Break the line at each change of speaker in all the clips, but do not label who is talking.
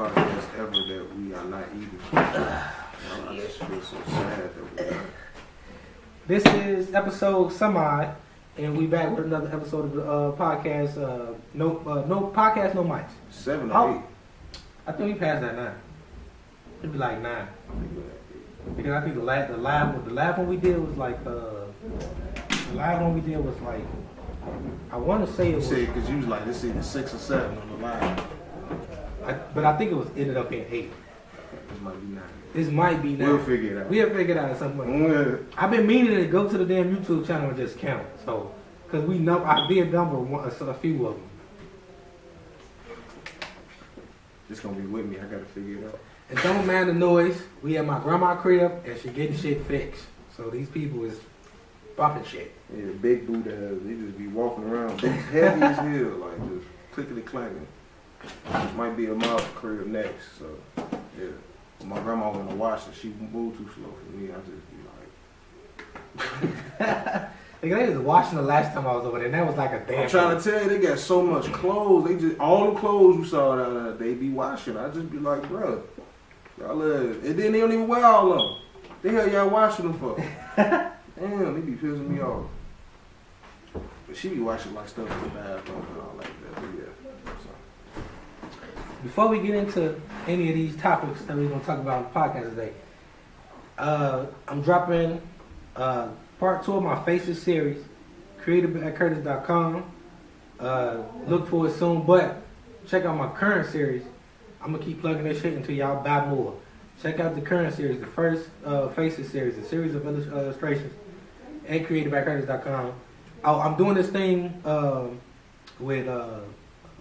podcast ever that we are not eating. I just feel so sad that we are.
This is episode semi, and we back with another episode of the podcast. No podcast, no mics.
7 or 8.
I think we passed that 9. It'd be like 9. Because I think the last one we did was like I want to say it was.
You said because you was like this either 6 or 7 on the line.
But I think it was ended up in 8.
This might be 9.
This might be 9.
We'll figure it out.
We'll figure it out at some point. I've been meaning to go to the damn YouTube channel and just count. So, because we know I did number a few of them.
It's gonna be with me. I gotta figure it out.
And don't mind the noise. We at my grandma's crib and she getting shit fixed. So these people is bumping shit.
Yeah, big Buddha, they just be walking around, heavy as hell, like just clickety clanging. Might be a mom's crib next, so yeah. When my grandma went to wash it, she moved too slow for me. I just be like.
They was washing the last time I was over there, and that was like a damn.
I'm trying to tell you, they got so much clothes. They just all the clothes you saw down there, they be washing. I just be like, bro, y'all and then they don't even wear all of them. The hell y'all washing them for? Damn, they be pissing me off. But she be washing like stuff in the bathroom and all like that. But yeah. So.
Before we get into any of these topics that we're gonna talk about on the podcast today, I'm dropping part 2 of my Faces series, created at Curtis.com. Look for it soon, but check out my current series. I'm gonna keep plugging this shit until y'all buy more. Check out the current series, the first Faces series, a series of illustrations at created@curtis.com. I'm doing this thing with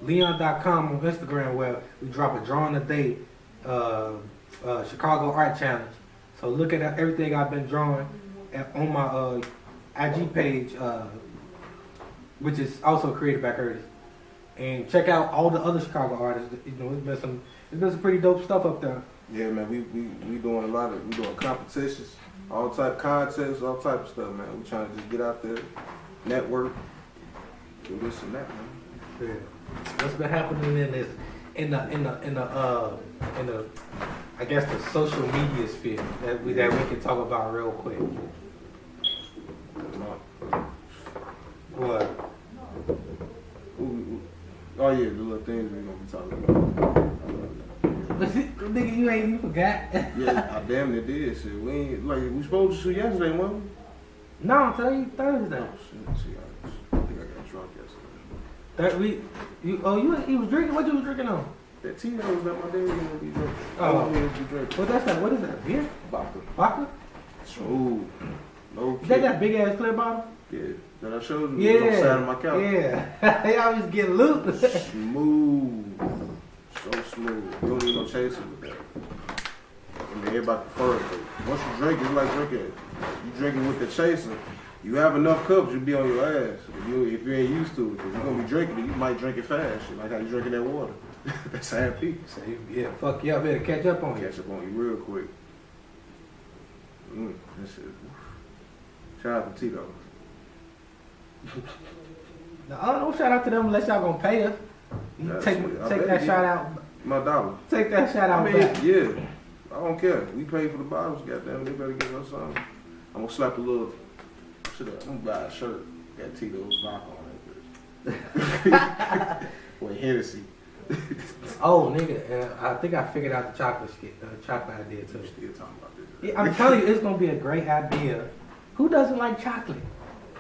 Leon.com on Instagram where we drop a drawing a day, Chicago Art Challenge. So look at everything I've been drawing on my IG page, which is also Created by Curtis. And check out all the other Chicago artists. You know, there's been some pretty dope stuff up there.
Yeah, man, we doing we doing competitions, all type contests, all type of stuff, man. We trying to just get out there, network, do this and that, man.
Yeah. What's been happening in the I guess the social media sphere that we can talk about real quick. What?
Oh yeah, the little things we're gonna be talking about.
Nigga, you ain't even forgot.
Yeah, I damn near did. Shit, we ain't we supposed to shoot yesterday, wasn't we?
No, I'm telling you Thursday.
Oh shit, see, I think I got drunk yesterday.
You was drinking? What you was drinking on?
That tea that was that my dad was gonna be drinking.
What is that? Beer? Vodka?
Ooh, no.
Is that big ass clear bottle?
Yeah, that I showed you. Yeah, on the side of my couch.
Yeah, y'all was getting loot.
Smooth, so smooth. You don't need no chaser with that. I mean, everybody prefer it. But once you drink, it's like drinking. You drinking with the chaser. You have enough cups, you'll be on your ass. If you ain't used to it, if you're gonna be drinking it, you might drink it fast. Like how you drinking that water. That's how it be.
So yeah, fuck y'all better catch up on you.
Catch up on you real quick. That shit. Shout out to Tito.
No, don't shout out to them unless y'all gonna pay us. You take that shout out.
My dollar.
Take that shout out back.
Yeah. I don't care. We pay for the bottles, goddamn. They better give us something. I'm gonna slap a little. I'm gonna buy a shirt. Got Tito's vodka on it. With Hennessy.
Oh, nigga, and I think I figured out the chocolate idea too.
Still talking about this.
Yeah, I'm telling you, it's gonna be a great idea. Who doesn't like chocolate?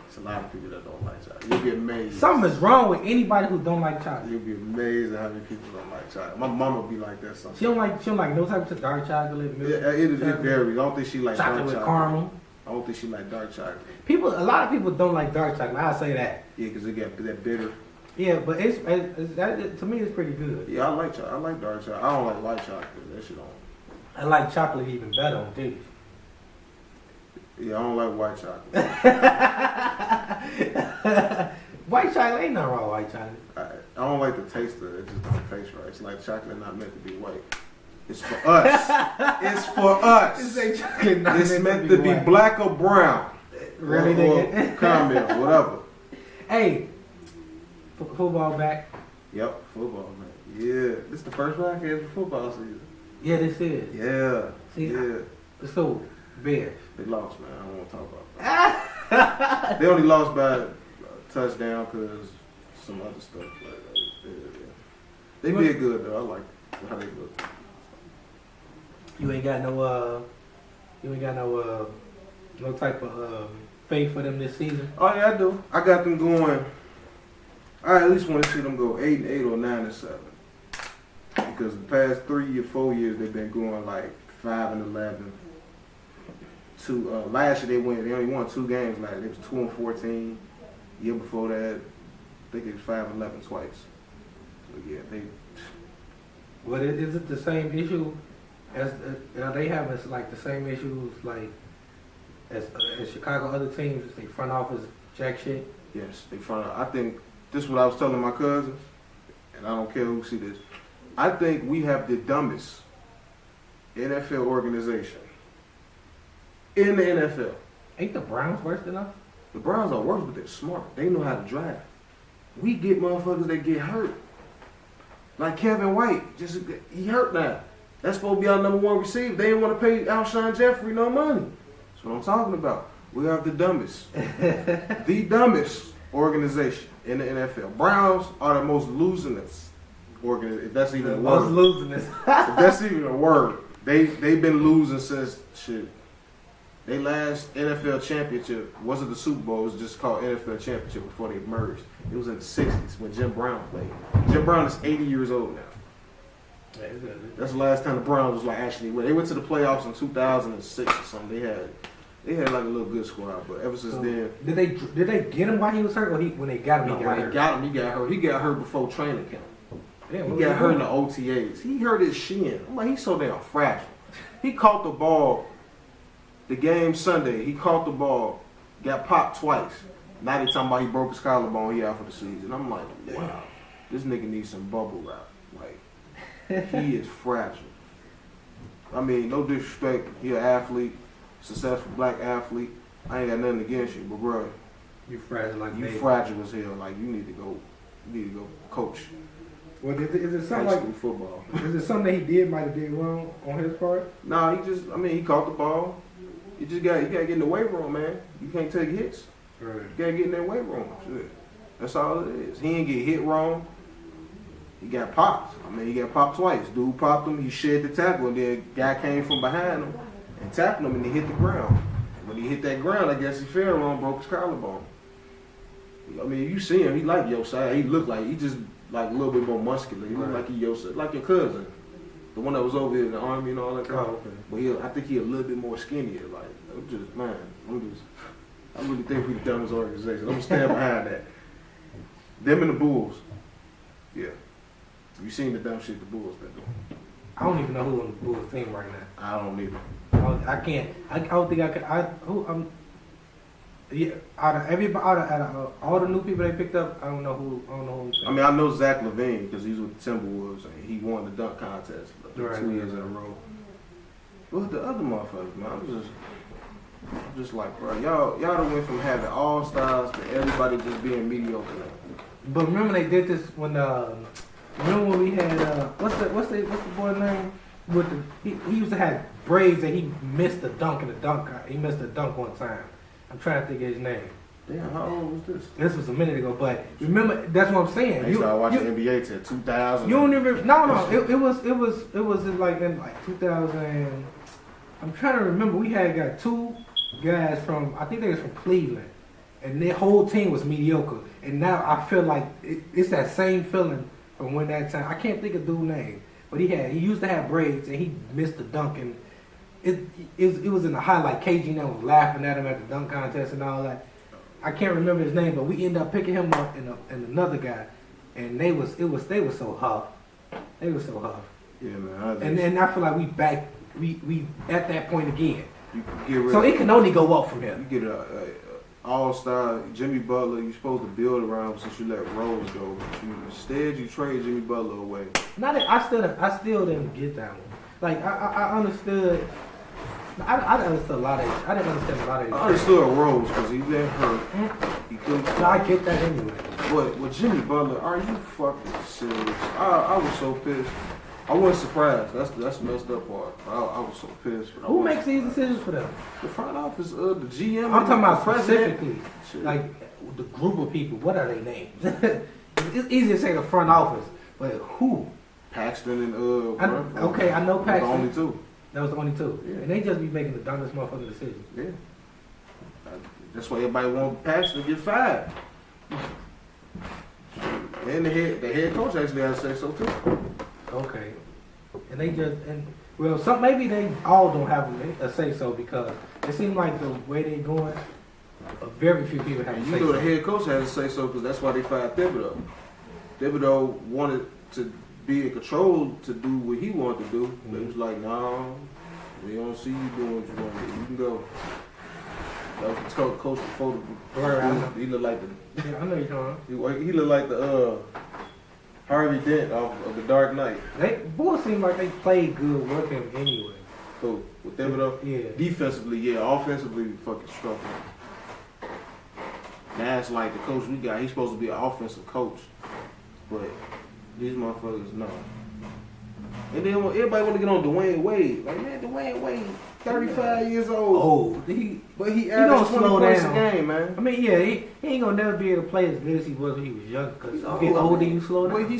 It's a lot of people that don't like chocolate. You'll be amazed.
Something is wrong with anybody who don't like chocolate.
You'll be amazed at how many people don't like chocolate. My mama be like that sometimes.
She don't like no type of dark chocolate. Milk,
yeah, it varies. I don't think she like
chocolate
dark
with
chocolate.
caramel.
I don't think she like dark chocolate.
A lot of people don't like dark chocolate. I'll say that.
Yeah, because it got that bitter.
Yeah, but to me it's pretty good.
Yeah, I like chocolate. I like dark chocolate. I don't like white chocolate. That shit on.
I like chocolate even better on titties.
Yeah, I don't like white chocolate.
White chocolate ain't nothing wrong with white chocolate.
I don't like the taste of it. It just don't taste right. It's like chocolate not meant to be white. It's for us. It's for us. It's meant to be black or brown.
Really,
nigga? Or caramel, whatever.
Hey, football back.
Yep, football, man. Yeah, this the first podcast for football season.
Yeah, this is.
Yeah.
See,
yeah.
So, Bears.
They lost, man. I don't want to talk about that. They only lost by a touchdown because some other stuff. They did good though. I like how they look.
You ain't got no no type of faith for them this season.
Oh yeah, I do. I got them going. I at least want to see them go 8-8 or 9-7. Because the past 3 or 4 years they've been going like 5-11. Last year they only won 2 games. Like it was 2-14. Year before that, I think it was 5-11 twice. So yeah, they.
Well, is it the same issue as are they having like the same issues like as Chicago other teams? They front office jack shit.
Yes, they front. I think this is what I was telling my cousins, and I don't care who see this. I think we have the dumbest NFL organization in the NFL.
Ain't the Browns worse than us?
The Browns are worse, but they're smart. They know how to draft. We get motherfuckers that get hurt. Like Kevin White, he hurt now. That's supposed to be our number 1 receiver. They didn't want to pay Alshon Jeffrey no money. That's what I'm talking about. We are the dumbest. The dumbest organization in the NFL. Browns are the most losingest organization, if that's even a word.
Most losingest.
If that's even a word. They've been losing since shit. They last NFL championship wasn't the Super Bowl, it was just called NFL championship before they merged. It was in the 60s when Jim Brown played. Jim Brown is 80 years old now. That's the last time the Browns was like actually win. They went to the playoffs in 2006 or something. They had like a little good squad, but ever since then.
Did they get him while he was hurt, or when they got him?
No, when they got him, he got hurt. He got hurt before training camp.
Yeah,
he got hurt in the OTAs. He hurt his shin. I'm like, he's so damn fragile. He caught the ball. The game Sunday, he caught the ball, got popped twice. Now they talking about he broke his collarbone, he out for the season. I'm like, wow, this nigga needs some bubble wrap. Like, he is fragile. I mean, no disrespect, he an athlete, successful black athlete. I ain't got nothing against you, but bro,
you fragile like
you
me.
fragile as hell. Like you need to go coach.
Well, is it something like
football?
Is it something that he might have did wrong on his part?
No, he caught the ball. You gotta get in the weight room, man. You can't take hits.
Right.
You gotta get in that weight room. Shit. That's all it is. He ain't get hit wrong. He got popped. I mean, he got popped twice. Dude popped him. He shed the tackle, and then guy came from behind him and tapped him, and he hit the ground. And when he hit that ground, I guess he fell wrong, broke his collarbone. I mean, you see him. He like your side. He look like he just like a little bit more muscular. He look like he your side, like your cousin. The one that was over here in the army and all that kind of. But I think he a little bit more skinnier. Like, I really think we the dumbest organization. I'm gonna stand behind that. Them and the Bulls. Yeah. You seen the dumb shit the Bulls been doing?
I don't even know who on the Bulls team right now.
I don't either.
I can't. I don't think I could. Yeah, out of all the new people they picked up, I don't know who.
I mean, I know Zach LaVine because he's with the Timberwolves and he won the dunk contest 2 years in a row. But the other motherfuckers, man, I'm just like, bro, y'all done went from having all stars to everybody just being mediocre now.
But remember they did this when we had what's the boy's name? He used to have braids and he missed the dunk in the dunk. He missed the dunk one time. I'm trying to think of his name.
Damn, how old was this?
This was a minute ago, but remember that's what I'm saying.
I started watching NBA till 2000.
You don't even it was in like 2000. I'm trying to remember. We got 2 guys from I think they was from Cleveland, and their whole team was mediocre. And now I feel like it's that same feeling from when that time. I can't think of dude's name, but he used to have braids and he missed the dunk and. It was in the highlight. KG and was laughing at him at the dunk contest and all that. I can't remember his name, but we ended up picking him up and another guy, and they were so huff. They were so huff.
Yeah, man.
And I feel like we at that point again.
You get rid
so it can only go up from here.
You get a all-star Jimmy Butler. You're supposed to build around him since you let Rose go. Instead, you trade Jimmy Butler away.
Not that I still didn't get that one. Like I understood. I understood a lot of it. I didn't understand a lot of it.
I understood Rose because he been hurt. He couldn't.
No, I get that anyway.
But with Jimmy Butler, are you fucking serious? I was so pissed. I wasn't surprised. That's the messed up part. I was so pissed.
Who makes these decisions for them?
The front office, the GM.
I'm talking about
president.
specifically, like the group of people. What are their names? It's easy to say the front office, but who?
Paxton and
okay, I know Paxton.
The only two.
That was the only two.
Yeah.
And they just be making the dumbest motherfucking decisions.
Yeah. That's why everybody want Paxton to get fired. And the head coach actually has to say so too.
Okay. And they just maybe they all don't have a say so because it seems like the way they going, very few people have a say so.
You know the head coach has to say so because that's why they fired Thibodeau. Thibodeau wanted to be in control to do what he wanted to do. Mm-hmm. But he was like, no, we don't see you doing what you want to do. You can go. That was the coach before the he looked like the
yeah, I know you're talking.
He looked like the Harvey Dent of the Dark Knight.
Boys seem like they played good with him anyway.
Cool. With Thibodeau?
Yeah.
Defensively, yeah. Offensively, we fucking struggling. That's like the coach we got. He's supposed to be an offensive coach. But these motherfuckers, no. And then everybody want to get on Dwayne Wade. Like, man, Dwayne Wade, 35 years old.
Oh,
but he averaged 20 points a game, man.
I mean, yeah, he ain't gonna never be able to play as good as he was when he was young. Cause you get older, you slow down.
But he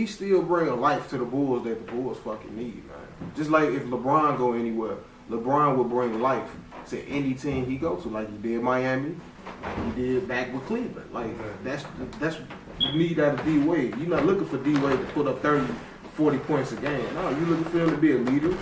still bring a life to the Bulls that the Bulls fucking need, man. Just like if LeBron go anywhere, LeBron will bring life to any team he go to, like he did Miami, like he did back with Cleveland. Like that's you need out of D Wade. You're not looking for D Wade to put up 30, 40 points a game. No, you looking for him to be a leader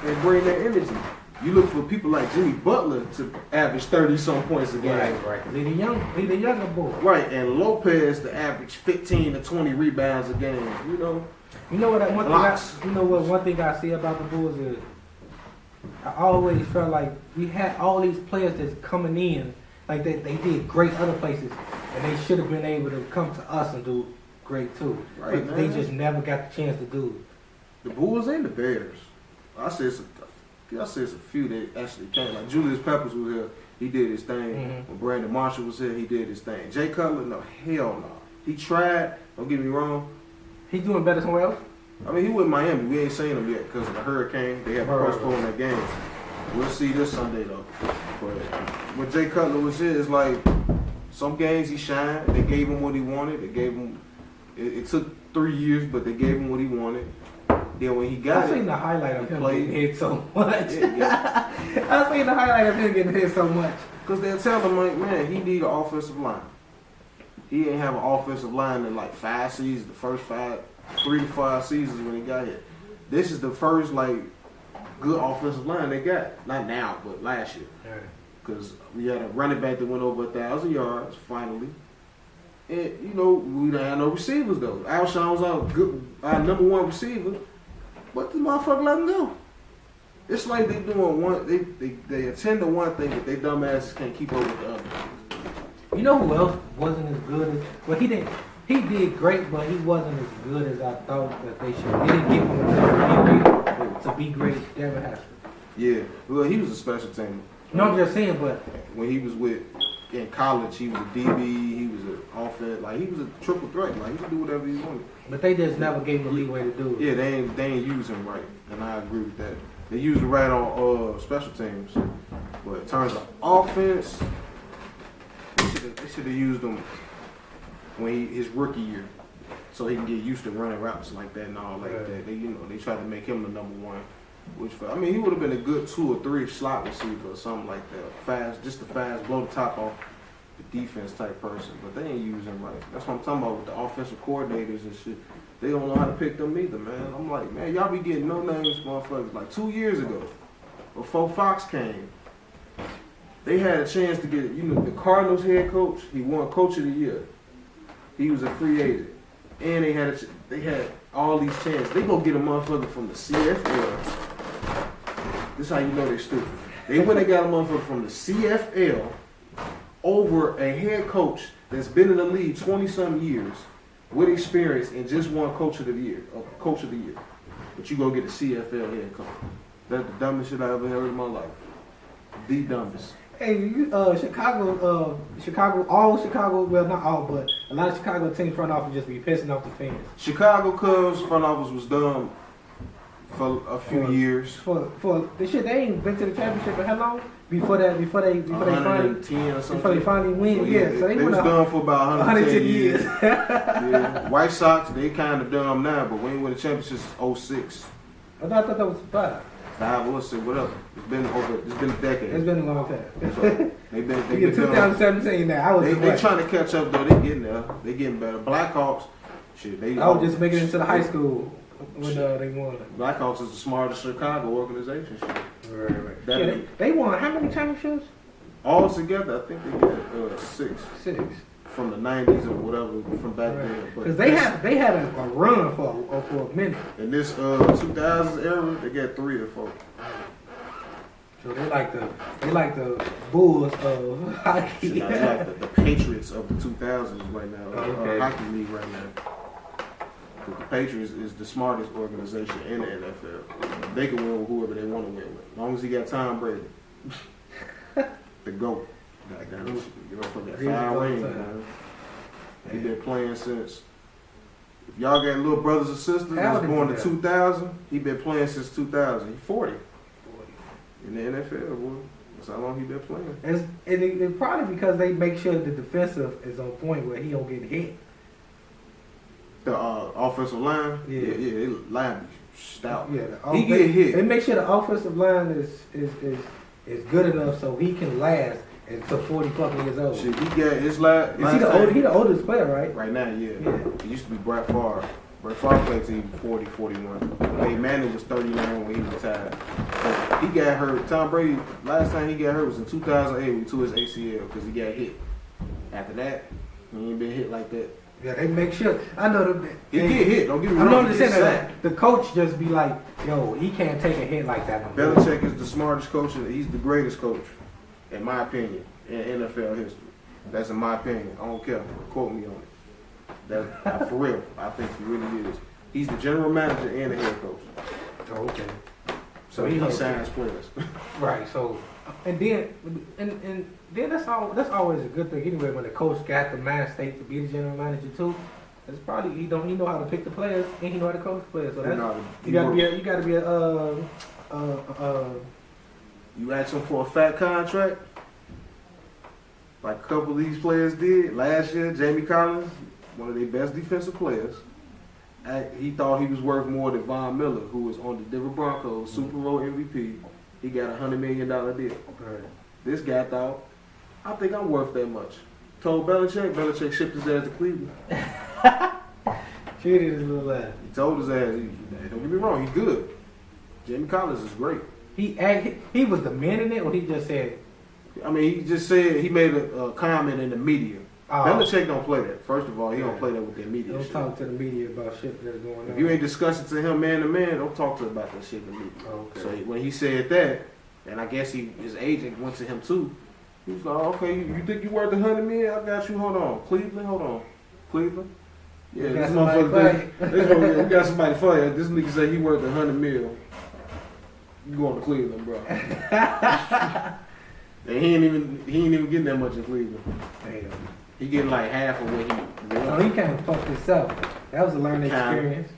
and bring that energy. You look for people like Jimmy Butler to average 30-some points a game.
Right. Lead the younger boy.
Right, and Lopez to average 15 to 20 rebounds a game. You know
what one thing I see about the Bulls is I always felt like we had all these players that's coming in, like they did great other places, and they should have been able to come to us and do great too.
Right,
but they just never got the chance to do it.
The Bulls and the Bears. I said it's a few that actually came. Like Julius Peppers was here, he did his thing. Mm-hmm. When Brandon Marshall was here, he did his thing. Jay Cutler, no, hell no. He tried, don't get me wrong.
He doing better somewhere else?
I mean, he went Miami. We ain't seen him yet because of the hurricane. They had to postpone that game. We'll see this Sunday, though. But when Jay Cutler was here, it's like some games he shined. They gave him what he wanted. They gave him, it took 3 years, but they gave him what he wanted. Then when he got
I've seen the highlight of him getting hit so much.
Yeah.
I've seen the highlight of him getting hit so much.
Because they'll tell him, like, man, he need an offensive line. He didn't have an offensive line in like 5 seasons, the first 3 to 5 seasons when he got here. This is the first, like, good offensive line they got. Not now, but last year. Because we had a running back that went over 1,000 yards, finally. And, you know, we didn't have no receivers, though. Alshon was our number 1 receiver. But the motherfucker let him go. It's like they doing they attend to one thing, but they dumbasses can't keep up with the other.
You know who else wasn't as good as? Well, he did great, but he wasn't as good as I thought that they should. They didn't give him to be great. Devin Hester.
Yeah, well, he was a special teamer.
No, I'm just saying, but
when he was in college, he was a DB, he was an offense, like he was a triple threat, like he could do whatever he wanted.
But they just never gave him the leeway to do it.
Yeah, they ain't use him right, and I agree with that. They used him right on special teams, but in terms of offense, they should have used him when his rookie year, so he can get used to running routes like that and all like that. They tried to make him the number 1. Which, I mean, he would have been a good 2 or 3 slot receiver or something like that. Just a fast, blow the top off the defense type person. But they ain't use him right. That's what I'm talking about with the offensive coordinators and shit. They don't know how to pick them either, man. I'm like, man, y'all be getting no names, motherfuckers. Like 2 years ago, before Fox came, they had a chance to get, the Cardinals head coach. He won Coach of the Year. He was a free agent, and they had all these chances. They gonna get a motherfucker from the CFL. This is how you know they're stupid. They went and got a motherfucker from the CFL over a head coach that's been in the league 20-some years with experience and just won Coach of the Year. But you go get a CFL head coach. That's the dumbest shit I ever heard in my life. The dumbest.
Hey, Chicago, all Chicago, well not all, but a lot of Chicago teams front office just be pissing off the fans.
Chicago Cubs front office was dumb for a few years.
For the shit, they ain't been to the championship in how long? Before they finally win. Yeah, so
they was dumb for about 110 years.
Yeah.
White Sox, they kind of dumb now, but we ain't win the championship since 06.
I thought that was 5.
5 or 6, whatever. It's been a decade.
It's been a long time.
So they been
2017 now.
They trying to catch up though. They getting there. They getting better. Blackhawks, shit.
I was just making it into the high school when they won.
Blackhawks is the smartest Chicago organization. Shit.
Right. Yeah, they won how many championships?
All together, I think they got 6.
6.
From the 90s or whatever, from back then.
Because they had a run for a minute.
In this 2000s era, they got 3 or 4.
So they like the Bulls of hockey.
They like the Patriots of the 2000s right now,
okay.
Hockey league right now. Because the Patriots is the smartest organization in the NFL. They can win with whoever they want to win with, as long as he got Tom Brady, the GOAT. Goddamn, you know, for that 5 rings, man. He been playing since. If y'all got little brothers and sisters that's born in 2000, he been playing since 2000. He's 40. In the NFL, boy. That's how long he been playing.
And it's probably because they make sure the defensive is on point where he don't get hit.
The offensive line,
yeah,
they line be stout.
Yeah,
he get hit.
They make sure the offensive line is good enough so he can last until 40 fucking years old.
Shit, he got his last.
He the oldest player, right?
Right now, yeah. It used to be Brett Favre. Brett Favre played till he was 40, 41. Peyton Manning was 39 when he retired. But he got hurt. Tom Brady, last time he got hurt was in 2008 when he tore his ACL because he got hit. After that, he ain't been hit like that.
Yeah, they make sure. I know that
he get hit. Don't get me wrong.
I know they're saying that the coach just be like, "Yo, he can't take a hit like that." No more.
Belichick is the smartest coach, and he's the greatest coach, in my opinion, in NFL history. That's in my opinion. I don't care. Quote me on it. That for real. I think he really is. He's the general manager and the head coach.
Oh, okay.
So he signs players.
Right. So, and then that's always a good thing anyway. When the coach got the mind state to be the general manager too, it's probably he know how to pick the players and he know how to coach the players. So that's you gotta be a
You ask him for a fat contract, like a couple of these players did last year. Jamie Collins, one of their best defensive players. He thought he was worth more than Von Miller, who was on the Denver Broncos, Super Bowl MVP. He got a $100 million deal.
Right.
This guy thought, I think I'm worth that much. Told Belichick shipped his ass to Cleveland.
Treated his little ass.
He told his ass, don't get me wrong, he's good. Jamie Collins is great.
He was demanding it, or he just said?
I mean, he just said, he made a comment in the media. Belichick don't play that. First of all, he don't play that with the media.
Don't talk to the media about shit that's going on.
If you ain't discussing to him man to man, don't talk to him about that shit in the media.
Okay.
So when he said that, and I guess his agent went to him too, he was like, okay, you think you worth $100 million? I got you. Hold on. Cleveland? Hold on. Cleveland? Yeah, this motherfucker, we got somebody for you. This nigga say he worth $100 million. You going to Cleveland, bro. And he ain't even getting that much in Cleveland.
Damn.
He getting like half of what he
So he kind of fucked himself. That was a learning experience.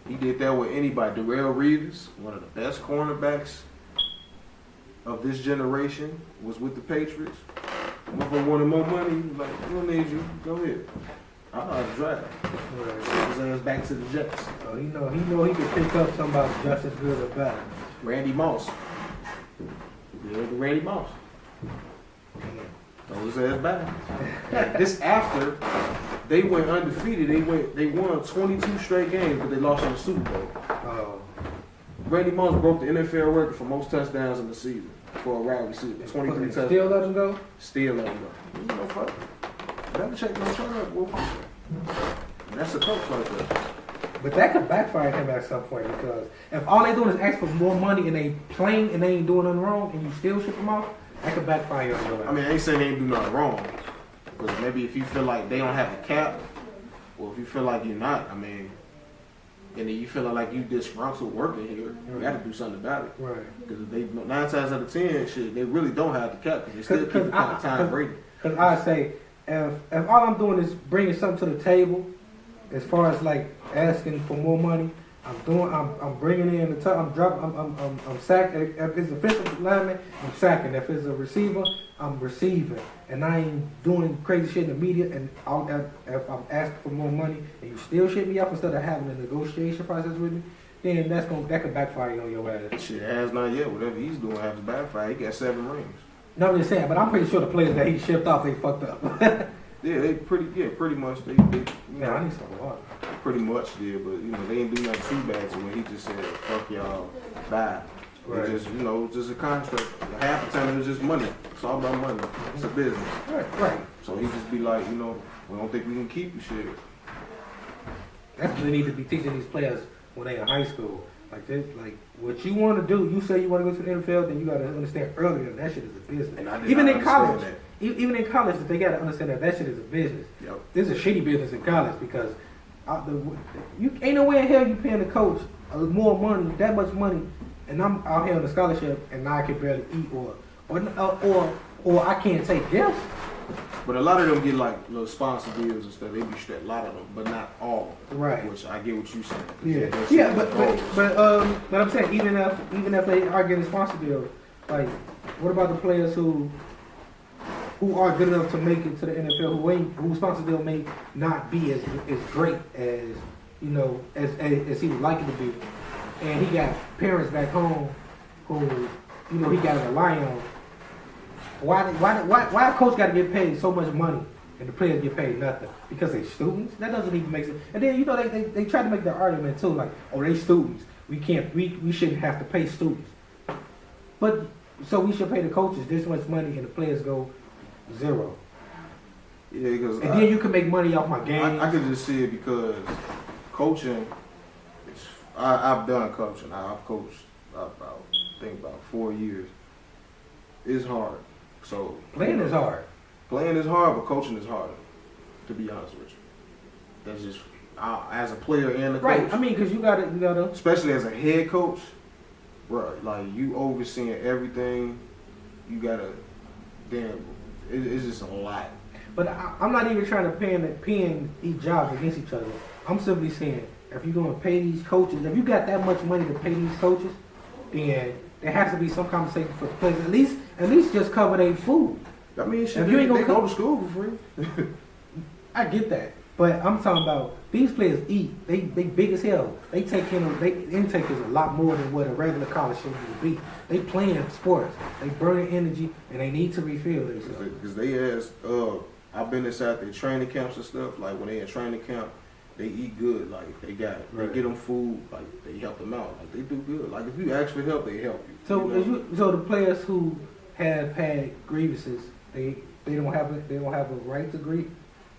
He did that with anybody. Darrelle Reeves, one of the best cornerbacks of this generation, was with the Patriots. If I wanted more money, he was like, we don't need you. Go ahead. I know how to drive. Send his ass back to the Jets.
Oh, he know he could pick up somebody just as good or better.
Randy Moss. Yeah, the Randy Moss. Throw his ass back. This after they went undefeated. They won 22 straight games, but they lost in the Super Bowl.
Oh.
Randy Moss broke the NFL record for most touchdowns in the season for a wide receiver. 23 touchdowns.
Still let him go?
Still let him go. You know, fuck. Belichick don't turn up, boy. That's a coach like that.
But that could backfire him at some point because if all they doing is ask for more money and they playing and they ain't doing nothing wrong and you still ship them off, that could backfire on your ass.
I mean, I ain't saying they ain't do nothing wrong. Because maybe if you feel like they don't have a cap, or if you feel like you're not, I mean, and then you feeling like you disgruntled working here, you got to do something about it.
Right.
Because they 9 times out of 10, shit, they really don't have the cap because they still keep the time rating.
Because I say, if all I'm doing is bringing something to the table, as far as like asking for more money, I'm bringing in I'm sacking. If it's a defensive lineman, I'm sacking. If it's a receiver, I'm receiving. And I ain't doing crazy shit in the media. And if I'm asking for more money and you still shit me up instead of having a negotiation process with me, then that could backfire on your ass.
Shit has not yet. Whatever he's doing has backfire. He got 7 rings.
No, I'm just saying, but I'm pretty sure the players that he shipped off, they fucked up.
Yeah, pretty much. They
Yeah, I need some water.
Pretty much did, but they ain't do nothing too bad to when he just said, "Fuck y'all, bye." Right. It just just a contract. Half the time it was just money. It's all about money. It's a business.
Right.
So he just be like, we don't think we can keep you, shit.
That's what they need to be teaching these players when they in high school. Like this, like what you want to do. You say you want to go to the NFL, then you got to understand earlier that shit is a business.
And
even in college, they got to understand that shit is a business.
Yep.
This is a shitty business in college because you ain't no way in hell you paying the coach more money, that much money, and I'm out here on a scholarship and I can barely eat or I can't take gifts.
But a lot of them get like little sponsor deals and stuff. They be straight, a lot of them, but not all.
Right.
Which I get what you saying.
Yeah. But I'm saying even if they are getting sponsor deals, like what about the players who are good enough to make it to the NFL, whose sponsor deal may not be as great as as he would like it to be, and he got parents back home who he got to rely on. Why a coach got to get paid so much money and the players get paid nothing? Because they students? That doesn't even make sense. And then they try to make the argument too, like, oh, they students. We shouldn't have to pay students. But so we should pay the coaches this much money and the players go zero.
Yeah, because
then you can make money off my games.
I could just see it because coaching. I've done coaching. I've coached about 4 years. It's hard. So
playing is hard.
Playing is hard, but coaching is harder. To be honest with you, that's just as a player and a coach.
Right. I mean, because you gotta.
Especially as a head coach, bro. Like you overseeing everything. You gotta. Damn. It's just a lot.
But I'm not even trying to pin each jobs against each other. I'm simply saying, if you're going to pay these coaches, if you got that much money to pay these coaches, then there has to be some compensation for the players. At least just cover their food.
I mean, shit,
if you ain't gonna
go to school for free.
I get that, but I'm talking about these players eat. They big as hell. They take in. They intake is a lot more than what a regular college student would be. They playing sports. They burning energy, and they need to refill themselves.
Because they ask, I've been inside their training camps and stuff. Like when they in training camp, they eat good. Like they got it. Right. They get them food. Like they help them out. Like they do good. Like if you ask for help, they help you.
So the players who have had grievances, they don't have a right to grieve.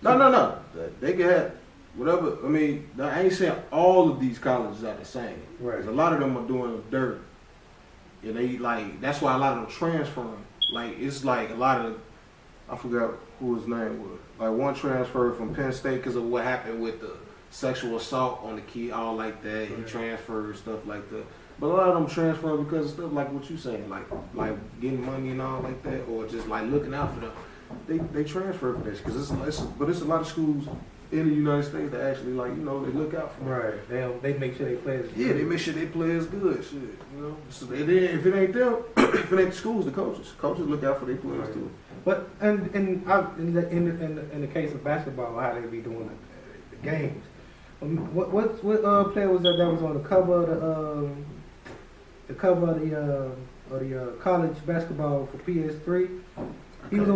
No. They can have whatever. I mean, I ain't saying all of these colleges are the same.
Right.
A lot of them are doing dirt, and they that's why a lot of them transferring. Like it's like a lot of, I forgot who his name was. Like one transferred from Penn State because of what happened with the sexual assault on the kid, all like that. He transferred stuff like that. But a lot of them transfer because of stuff like what you saying, like getting money and all like that, or just like looking out for them. They transfer for this because it's a lot of schools in the United States that actually they look out for them.
Right. They make sure they play as good.
Yeah, they make sure they play as good. Shit, So if it ain't them, if it ain't the schools, the coaches. Coaches look out for their players too.
But in the case of basketball, how they be doing the games. What player was that was on the cover of the college basketball for PS3? He was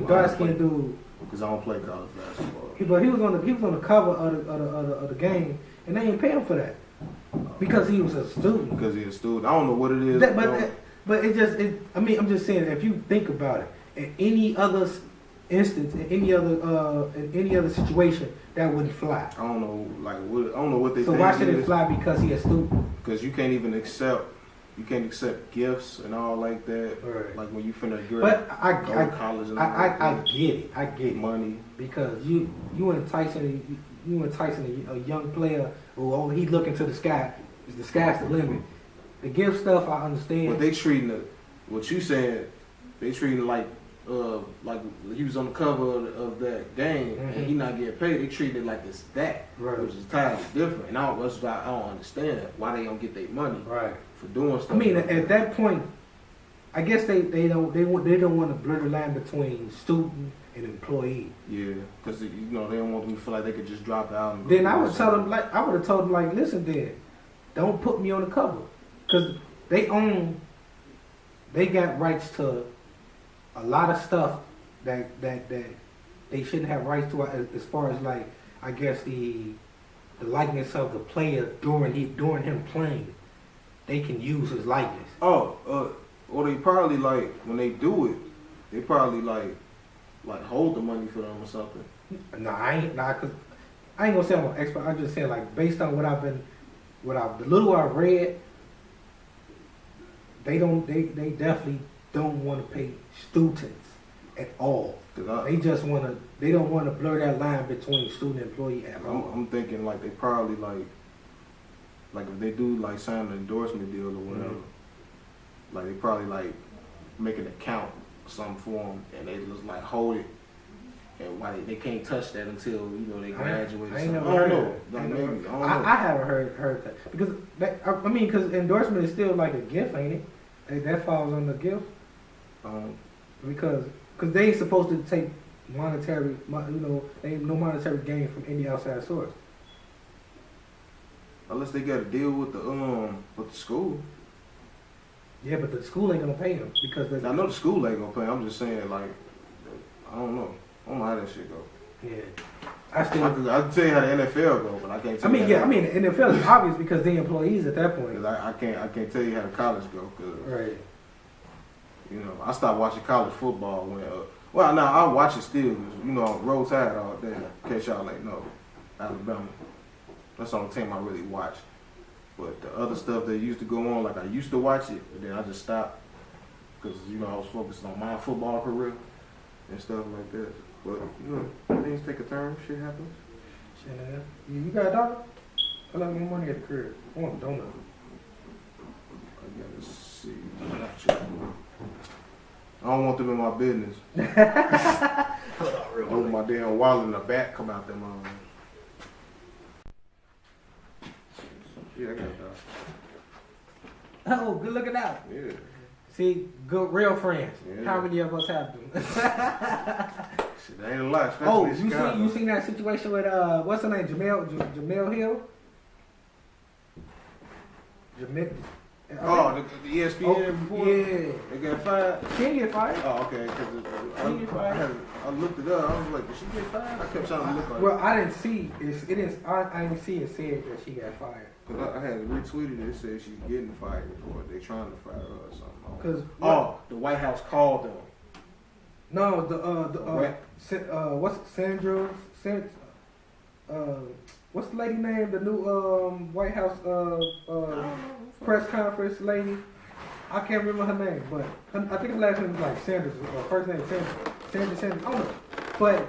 dark skinned dude.
Because I don't play college basketball.
But he was on the cover of the game, and they ain't paying him for that because he was a student.
Because he's a student. I don't know what it is.
But I'm just saying, if you think about it, in any other instance, in any other situation, that wouldn't fly.
I don't know, I don't know what they.
So why should it fly because he's a student?
Because you can't even accept gifts and all like that.
Right.
Like when you finna go to college and all
I get it.
Money.
Because you enticing enticing a young player, or he looking to the sky. The sky's the limit. The gift stuff, I understand.
But they treating it. What you saying? They treating it like he was on the cover of that game and he not getting paid. They treat it like it's that,
right.
Which is entirely different. And that's why I don't understand why they don't get their money
right.
for doing stuff.
I mean, at that point, I guess they don't want to blur the line between student and employee.
Yeah, because they don't want me to feel like they could just drop out. And
then I would have told them like, listen, then don't put me on the cover, because they got rights to a lot of stuff that they shouldn't have rights to, as far as like, I guess the likeness of the player during him playing. They can use his likeness.
Or they probably like when they do it, they probably like hold the money for them or something.
No, I ain't gonna say I'm an expert. I'm just saying, like, based on the little I've read, they definitely don't want to pay students at all. They don't want to blur that line between student and employee at all.
I'm thinking like they probably like if they do like sign an endorsement deal or whatever, like they probably like make an account or something for them and they just like hold it, and why they can't touch that until they graduate. I don't know.
I haven't heard that, because because endorsement is still like a gift, ain't it? That falls on the gift. Because they ain't supposed to take monetary, ain't no monetary gain from any outside source.
Unless they got a deal with the school.
Yeah, but the school ain't gonna pay them because
I know the school ain't gonna pay. I'm just saying, like, I don't know how that shit go.
Yeah,
I can tell you how the NFL go, but I can't tell you.
The NFL is obvious because they're employees at that point.
I can't tell you how the college go, cause
right.
I stopped watching college football when I watch it still. Roll Tide all day. In case y'all ain't know, Alabama. That's the only team I really watch. But the other stuff that used to go on, like I used to watch it, but then I just stopped because I was focused on my football career and stuff like that. But things take a turn. Shit happens.
You got a dollar? I left my money at the crib. I want a donut.
I gotta see. I don't want them in my business.
Hold on, real quick.
I want my damn wallet and the bat come out them. Yeah, I got that.
Oh, good looking out.
Yeah.
See, good real friends.
Yeah.
How many of us have them?
Shit, that ain't a lot. Especially
you seen that situation with what's her name? Jemele Hill?
The ESPN report?
Yeah.
They got fired?
She didn't get fired.
Oh, okay. I looked it up. I was like, did she get fired? I kept trying to look like
Well, I didn't see it. I didn't see it said that she got fired.
Because I had retweeted it. It said she's getting fired, or they're trying to fire her or something. The White House called them.
No, what's Sandra? What's the lady name? The new White House press conference lady. I can't remember her name, but I think her last name was like Sanders, or first name Sanders. I don't know. But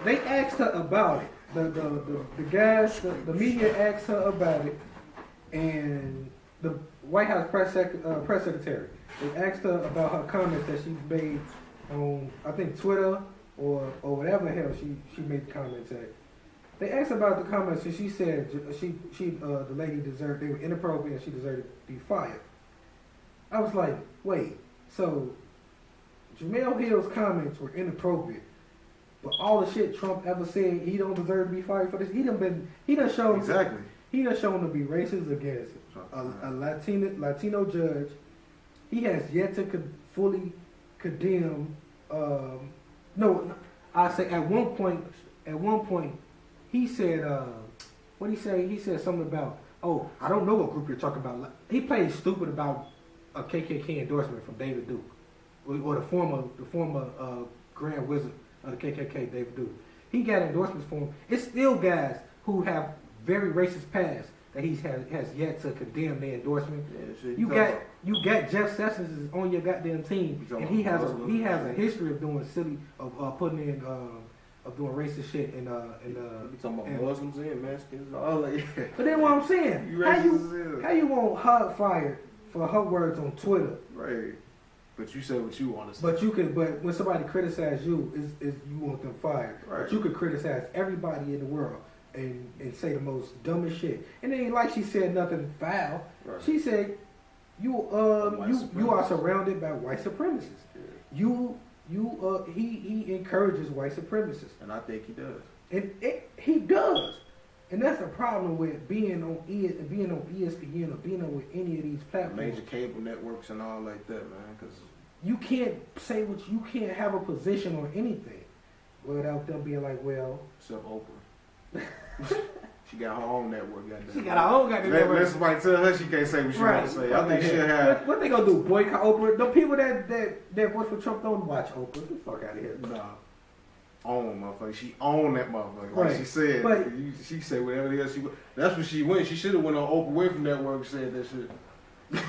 they asked her about it. The guys, the media asked her about it, and the White House press secretary. They asked her about her comments that she made on, I think, Twitter or whatever the hell she made comments at. They asked her about the comments, and she said the lady they were inappropriate and she deserved to be fired. I was like, wait, so Jemele Hill's comments were inappropriate, but all the shit Trump ever said, he don't deserve to be fired for this. He done shown
exactly.
He done shown to be racist against a Latino judge. He has yet to fully condemn. I say at one point. He said, what did he say? He said something about, I don't know what group you're talking about. He played stupid about a KKK endorsement from David Duke, or the former Grand Wizard of the KKK, David Duke. He got endorsements for him. It's still guys who have very racist past that he has yet to condemn their endorsement. Yeah, you got Jeff Sessions is on your goddamn team, and he has a history of doing silly, of putting in of doing racist shit
You talking about Muslims and Mexicans, all that.
But then what I'm saying,
You racist as
how you want her fired for her words on Twitter?
Right. But you say what you want to say.
But when somebody criticizes you, is you want them fired.
Right.
But you could criticize everybody in the world and say the most dumbest shit. And it ain't like she said nothing foul.
Right.
She said you are surrounded by white supremacists.
Yeah.
He encourages white supremacists.
And I think he does.
And he does. And that's the problem with being on ESPN or being on with any of these platforms.
Major cable networks and all like that, man. Because
you can't say you can't have a position on anything without them being like, well,
except Oprah. She got her own network.
She got her own network.
Let somebody tell her she can't say what she wants to say. I think she'll have.
What they gonna do? Boycott Oprah? The people that vote for Trump don't watch Oprah. Get the fuck out of here.
Nah. Own motherfucker. She owned that motherfucker.
Right.
Like she said.
But,
she said whatever else she. That's what she went. She should have went on Oprah Winfrey Network and said that shit.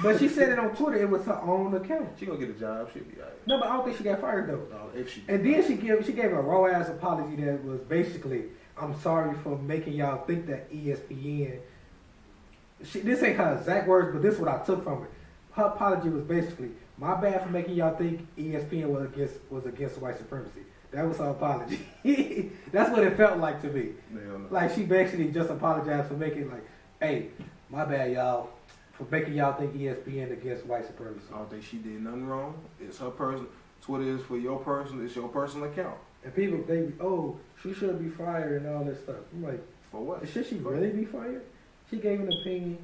But she said it on Twitter. It was her own account.
She gonna get a job. She'll be alright.
No, but I don't think she got fired though.
No, if she.
And then she gave a raw ass apology that was basically, I'm sorry for making y'all think that ESPN. This ain't her exact words, but this is what I took from it. Her apology was basically, my bad for making y'all think ESPN was against white supremacy. That was her apology. That's what it felt like to me.
No.
Like she basically just apologized for making like, hey, my bad y'all for making y'all think ESPN against white supremacy.
I don't think she did nothing wrong. It's her person. Twitter is for your person. It's your personal account.
And people, she should be fired and all that stuff. I'm like,
for what?
Should she really be fired? She gave an opinion,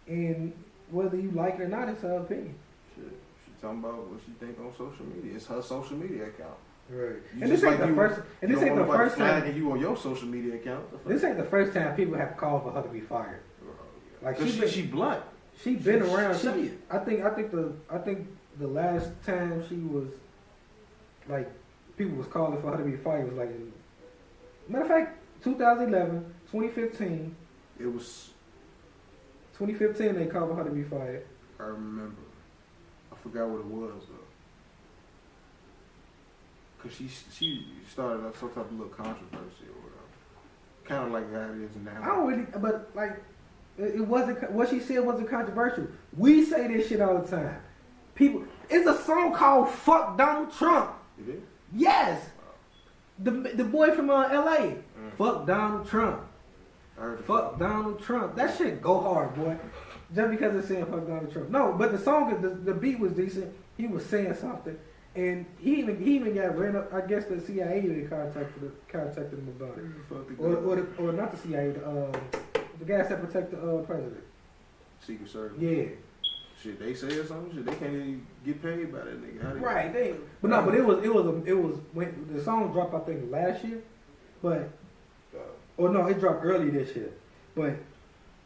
and whether you like it or not, it's her opinion.
Shit. She talking about what she think on social media. It's her social media account.
Right.
And
this ain't the first. And this ain't the first time.
You on your social media account.
This ain't the first time people have called for her to be fired.
Like she blunt.
She been around. I think the last time she was like people was calling for her to be fired was like matter of fact 2011, 2015.
It was
2015 they called for her to be fired.
I remember. I forgot what it was though. Cause she started up some type of little controversy or whatever. Kind of like how it is now.
I don't really, but like it wasn't what she said wasn't controversial. We say this shit all the time. People, it's a song called "Fuck Donald Trump."
It is.
Yes. The boy from LA. Fuck Donald Trump. Fuck Donald Trump. That shit go hard, boy. Just because it's saying fuck Donald Trump. No, but the song, the beat was decent. He was saying something. And he even got ran up. I guess the CIA contacted him about it, or not the CIA, the guys that protect the president.
Secret Service.
Yeah.
Shit, they say something. Shit, they can't even get paid by that nigga.
Right. But it was when the song dropped. I think last year, but it dropped early this year. But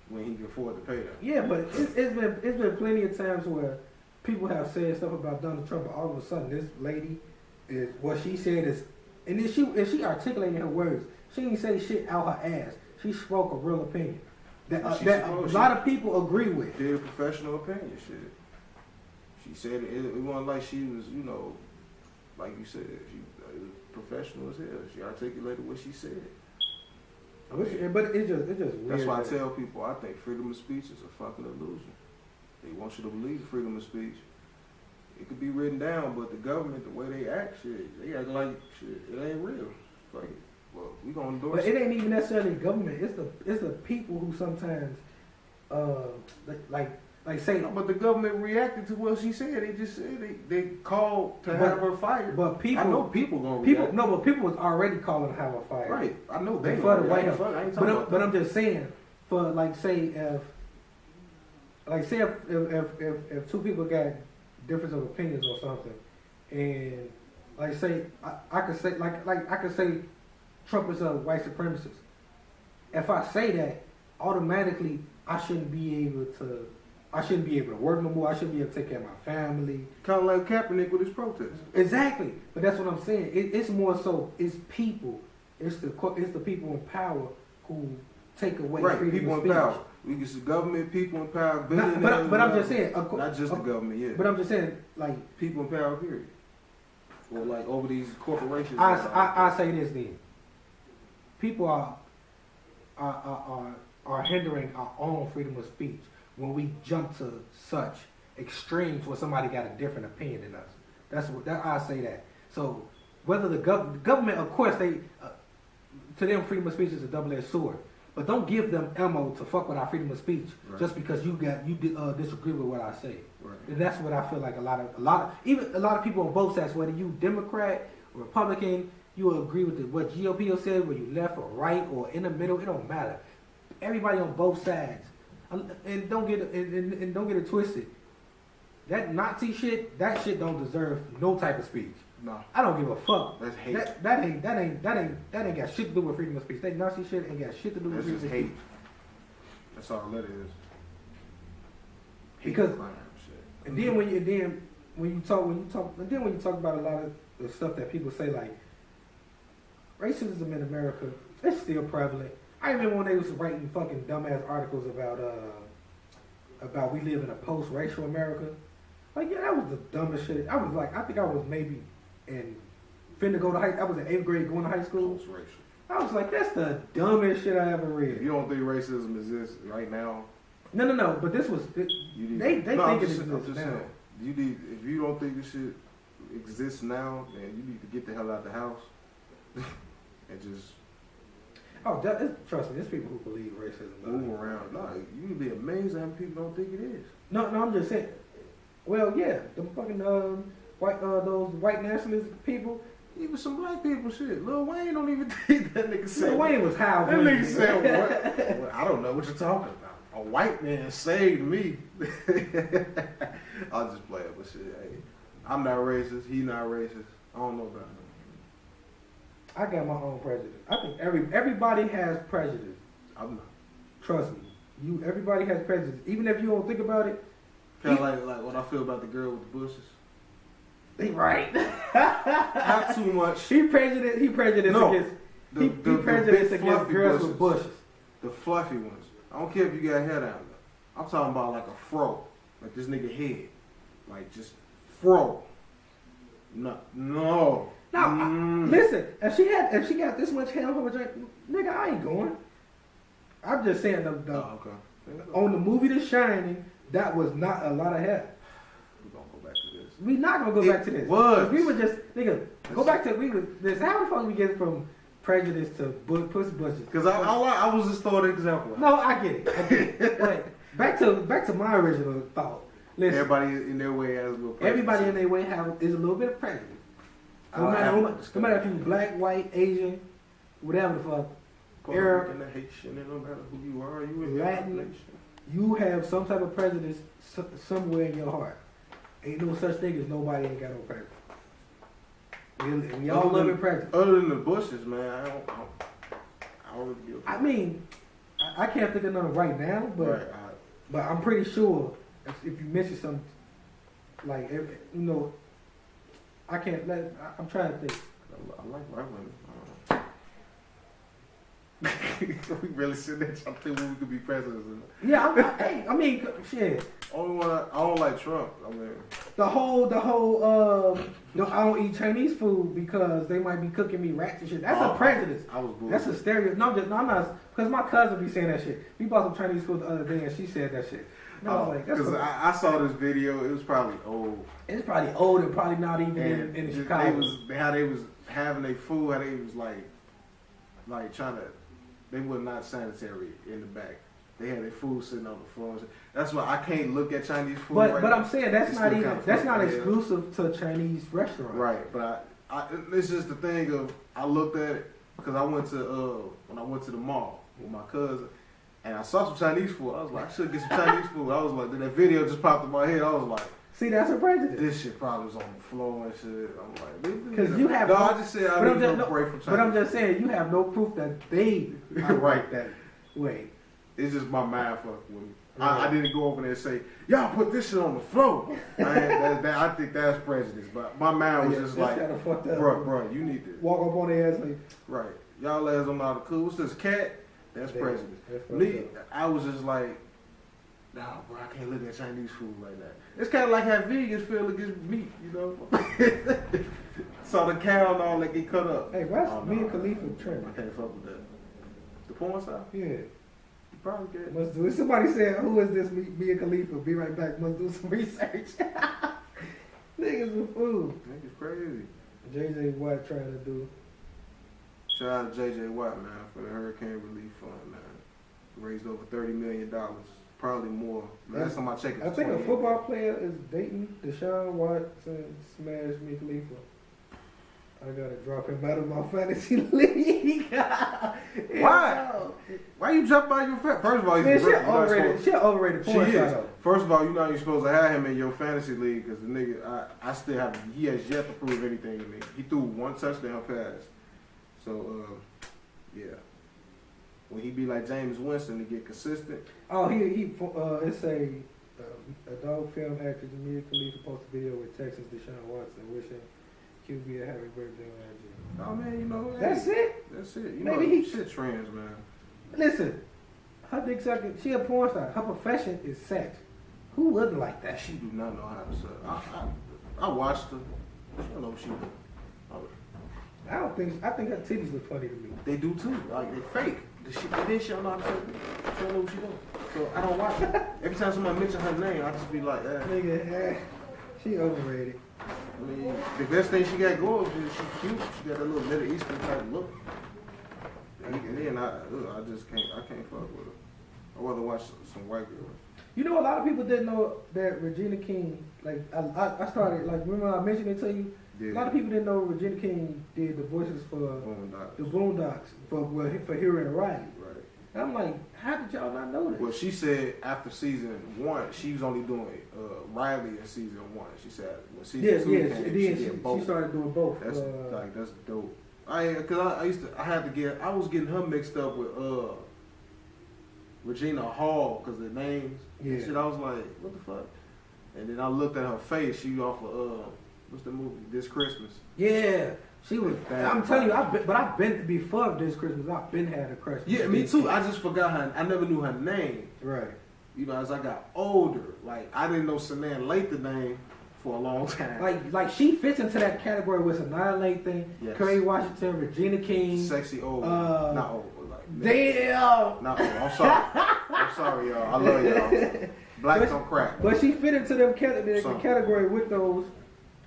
when he can afford to pay that.
Yeah, but it's been plenty of times where people have said stuff about Donald Trump, but all of a sudden this lady is what she said is, and then she articulated her words. She didn't say shit out her ass. She spoke a real opinion that a lot of people agree with.
Did a professional opinion, shit. She said it wasn't like she was, like you said, she was professional as hell. She articulated what she said.
But it's just weird.
That's why I tell people I think freedom of speech is a fucking illusion. They want you to believe freedom of speech. It could be written down, but the government, the way they act, shit, they act like shit. It ain't real. Like, well, we gonna endorse.
But it ain't even necessarily the government. It's the people who sometimes, like say.
No, but the government reacted to what she said. They just said they called to have her fired.
But people,
I know people gonna react.
But people was already calling to have her fired.
Right. I know they
for the White House.
But
I'm just saying, for if two people got difference of opinions or something, and I could say Trump is a white supremacist. If I say that, automatically I shouldn't be able to work no more. I shouldn't be able to take care of my family.
Kind of like Kaepernick with his protests.
Exactly, but that's what I'm saying. It's more so it's people. It's the people in power who take away freedom
people
of speech.
In power. We get the government, people in power, billionaires.
But I'm just saying,
not just the government, yeah.
But I'm just saying, like
people in power, period. or like over these corporations.
I say this then. People are hindering our own freedom of speech when we jump to such extremes where somebody got a different opinion than us. I say that. So whether the government, of course, they to them freedom of speech is a double-edged sword. But don't give them ammo to fuck with our freedom of speech just because you disagree with what I say.
Right.
And that's what I feel like a lot of people on both sides, whether you Democrat or Republican, you will agree with what GOP will say, whether you left or right or in the middle, it don't matter. Everybody on both sides, and don't get it twisted. That Nazi shit, that shit don't deserve no type of speech.
No,
I don't give a fuck.
That's hate.
That ain't got shit to do with freedom of speech. That Nazi shit ain't got shit to do with freedom of speech.
Hate. That's all that is.
Because and then when you talk about a lot of the stuff that people say, like racism in America, it's still prevalent. I remember when they was writing fucking dumbass articles about we live in a post-racial America. Like, yeah, that was the dumbest shit. I think I was maybe finna go to I was in 8th grade going to high school.
Post-racial.
I was like, that's the dumbest shit I ever read.
You don't think racism exists right now?
No. But this was they think it exists now.
Saying, if you don't think this shit exists now, then you need to get the hell out the house and just.
Trust me, there's people who believe racism.
Move around. No, you'd be amazed how many people don't think it is.
No, I'm just saying. Well, yeah, the fucking those white nationalist people.
Even some black people, shit. Lil Wayne don't even think that nigga said.
Lil Wayne was high.
That nigga said what? Well, I don't know what you're talking about. A white man saved me. I'll just play it, but shit. Hey, I'm not racist. He not racist. I don't know about him.
I got my own prejudice. I think everybody has prejudice.
I'm not.
Trust me. Everybody has prejudice. Even if you don't think about it.
Kind of like what I feel about the girl with the bushes.
They right.
Not too much.
He prejudiced against girls with bushes.
The fluffy ones. I don't care if you got hair down there. I'm talking about like a fro. Like this nigga head. Like just fro. No.
Now, listen, if she got this much hair on her vagina, nigga, I ain't going. I'm just saying
okay.
On the movie The Shining, that was not a lot of hair.
We're gonna go back to this.
We not gonna go back to this. We were just go back to this. How the fuck we get from prejudice to pussy bushes?
Because I was just throwing an example.
No, I get it. But back to my original thought. Listen,
everybody in their way has a little prejudice.
Everybody in their way is a little bit of prejudice. No matter if you black, white, Asian, whatever the fuck, Arab,
Haitian, no matter who you are, you in
Latin, you have some type of prejudice somewhere in your heart. Ain't no such thing as nobody ain't got no prejudice. We all love it prejudice.
Other than the bushes, man, I don't really
I mean, I can't think of none right now, but I'm pretty sure if you mention something, like, I can't let. I'm trying to think.
I like white women. We really sitting there trying to think when we could be presidents.
Yeah, I mean, shit.
Only one I don't like Trump. I mean,
the whole. I don't eat Chinese food because they might be cooking me rats and shit. That's a prejudice.
I was bullshit.
That's a stereotype. No, I'm not. Because my cousin be saying that shit. We bought some Chinese food the other day and she said that shit.
Because I saw this video. It was probably old.
It's probably old and probably not even in Chicago.
How they was having their food. How they was like trying to. They were not sanitary in the back. They had their food sitting on the floor. That's why I can't look at Chinese food.
But I'm saying that's not exclusive to Chinese restaurants.
Right, but it's just the thing of I looked at it because I went to when I went to the mall with my cousin. And I saw some Chinese food. I was like, I should get some Chinese food. I was like, then that video just popped in my head. I was like,
see, that's a prejudice.
This shit probably was on the floor and shit. I'm like,
because you have.
No, I just said I didn't no break from Chinese.
But I'm just saying, you have no proof that they are right that way.
It's just my mind fucked with me. I didn't go over there and say, y'all put this shit on the floor. I think that's prejudice. But my mind was just like, bro, you need to
walk up on their ass like,
right. Y'all ass don't know how to cook. What's this, cat? That's prejudice. Me, I was just like, nah, bro, I can't look at Chinese food like that. It's kind of like how vegans feel against meat, you know? Saw the cow and all that get cut up.
Hey, why's Mia Khalifa trending?
I can't fuck with that. The porn star?
Yeah.
You probably get.
Must do. Somebody said, "Who is this Mia Khalifa?" Be right back. Must do some research. Niggas a fool.
Niggas crazy.
JJ Watt trying to do.
Shout out to JJ Watt, man, for the Hurricane Relief Fund, man. Raised over $30 million. Probably more. Last time I checked,
I think a football player is dating Deshaun Watson smash Mia Khalifa. I gotta drop him out of my fantasy league.
Why? Why you jump out your First of all, he's
overrated. She overrated porn star though.
First of all, you know you're supposed to have him in your fantasy league because the nigga, I still have. He has yet to prove anything to me. He threw one touchdown pass. So, yeah. When he be like James Winston to get consistent.
Oh, it's a adult film actress Mia Khalifa posted a video with Texas Deshaun Watson wishing QB a happy birthday on IG.
Oh man, you know
that's it.
That's it. You
Maybe
know, shit trends, man.
Listen, her dick sucking. She a porn star. Her profession is sex. Who wouldn't like that?
She do not know how to suck. I watched her. She don't know what she do.
I think her titties look funny to me.
They do too. Like they fake. She don't know how to suck. She don't know what she doing. So I don't watch it. Every time somebody mention her name, I just be like,
Nigga, she overrated.
I mean, the best thing she got going is she's cute. She got a little Middle Eastern type look. And then I just can't. I can't fuck with her. I'd rather watch some white girls.
You know, a lot of people didn't know that Regina King. Like I started. Like remember I mentioned it to you. Yeah. A lot of people didn't know Regina King did the voices for the Boondocks for Hero and Riley. Right. And I'm like, how did y'all not know that?
Well, she said after season 1, she was only doing Riley in season 1. She said when season 2 came, she did both.
She started doing both.
That's dope. I was getting her mixed up with Regina Hall because the names. Yeah. Shit, I was like, what the fuck? And then I looked at her face. She off of what's the movie? This Christmas.
Yeah. She was. I'm telling you, I've been before this Christmas. I've been had a crush.
Yeah, me too. I just forgot her. I never knew her name.
Right.
You know, as I got older, like I didn't know Sanan Lathan name for a long time.
Like she fits into that category with Sanaa Lathan, yes. Kerry Washington, Regina King,
sexy old, not old, like
damn.
Not old. I'm sorry. I'm sorry, y'all. I love y'all. Blacks don't crack.
But she fit into them category with those.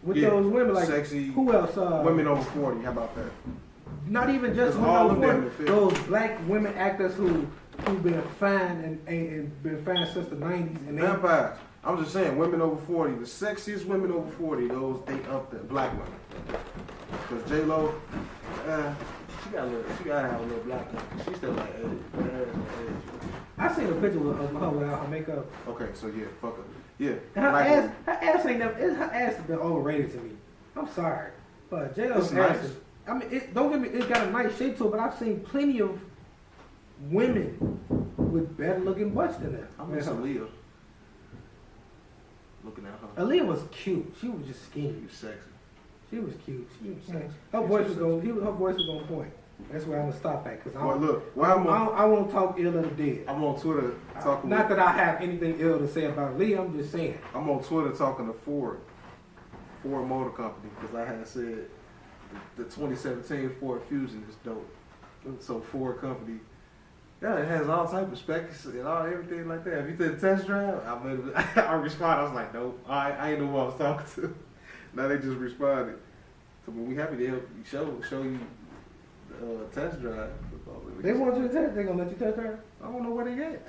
Those women, like
sexy,
who else?
Women over 40. How about that?
Not even just women over 40. Those black women actors who've been fine and been fine since the 90s. And
vampires. I'm just saying, women over 40, the sexiest women over 40, those they up there, black women. Because J Lo, she gotta have a little black woman. She's still like age.
I seen a picture of her without her makeup.
Okay, so yeah, fuck her. Yeah.
And her ass ain't never. Her ass has been overrated to me. I'm sorry, but J Lo's ass is. I mean, don't get me. It's got a nice shape to it, but I've seen plenty of women with better looking butts than that.
I miss Aaliyah. Looking at her.
Aaliyah was cute. She was just skinny.
She was sexy.
She was cute. She was sexy. Her voice was on point. That's where I'm gonna stop at because I won't talk ill of the dead.
I'm on Twitter talking.
Not that I have anything ill to say about Lee. I'm just saying.
I'm on Twitter talking to Ford Motor Company because I had said the 2017 Ford Fusion is dope. So Ford Company, yeah, it has all type of specs and everything like that. If you did a test drive, I responded. I was like, nope, I ain't know who I was talking to. Now they just responded. So we happy to help you show you. Test drive.
They want you to test. They gonna let you test drive.
I don't know where they at.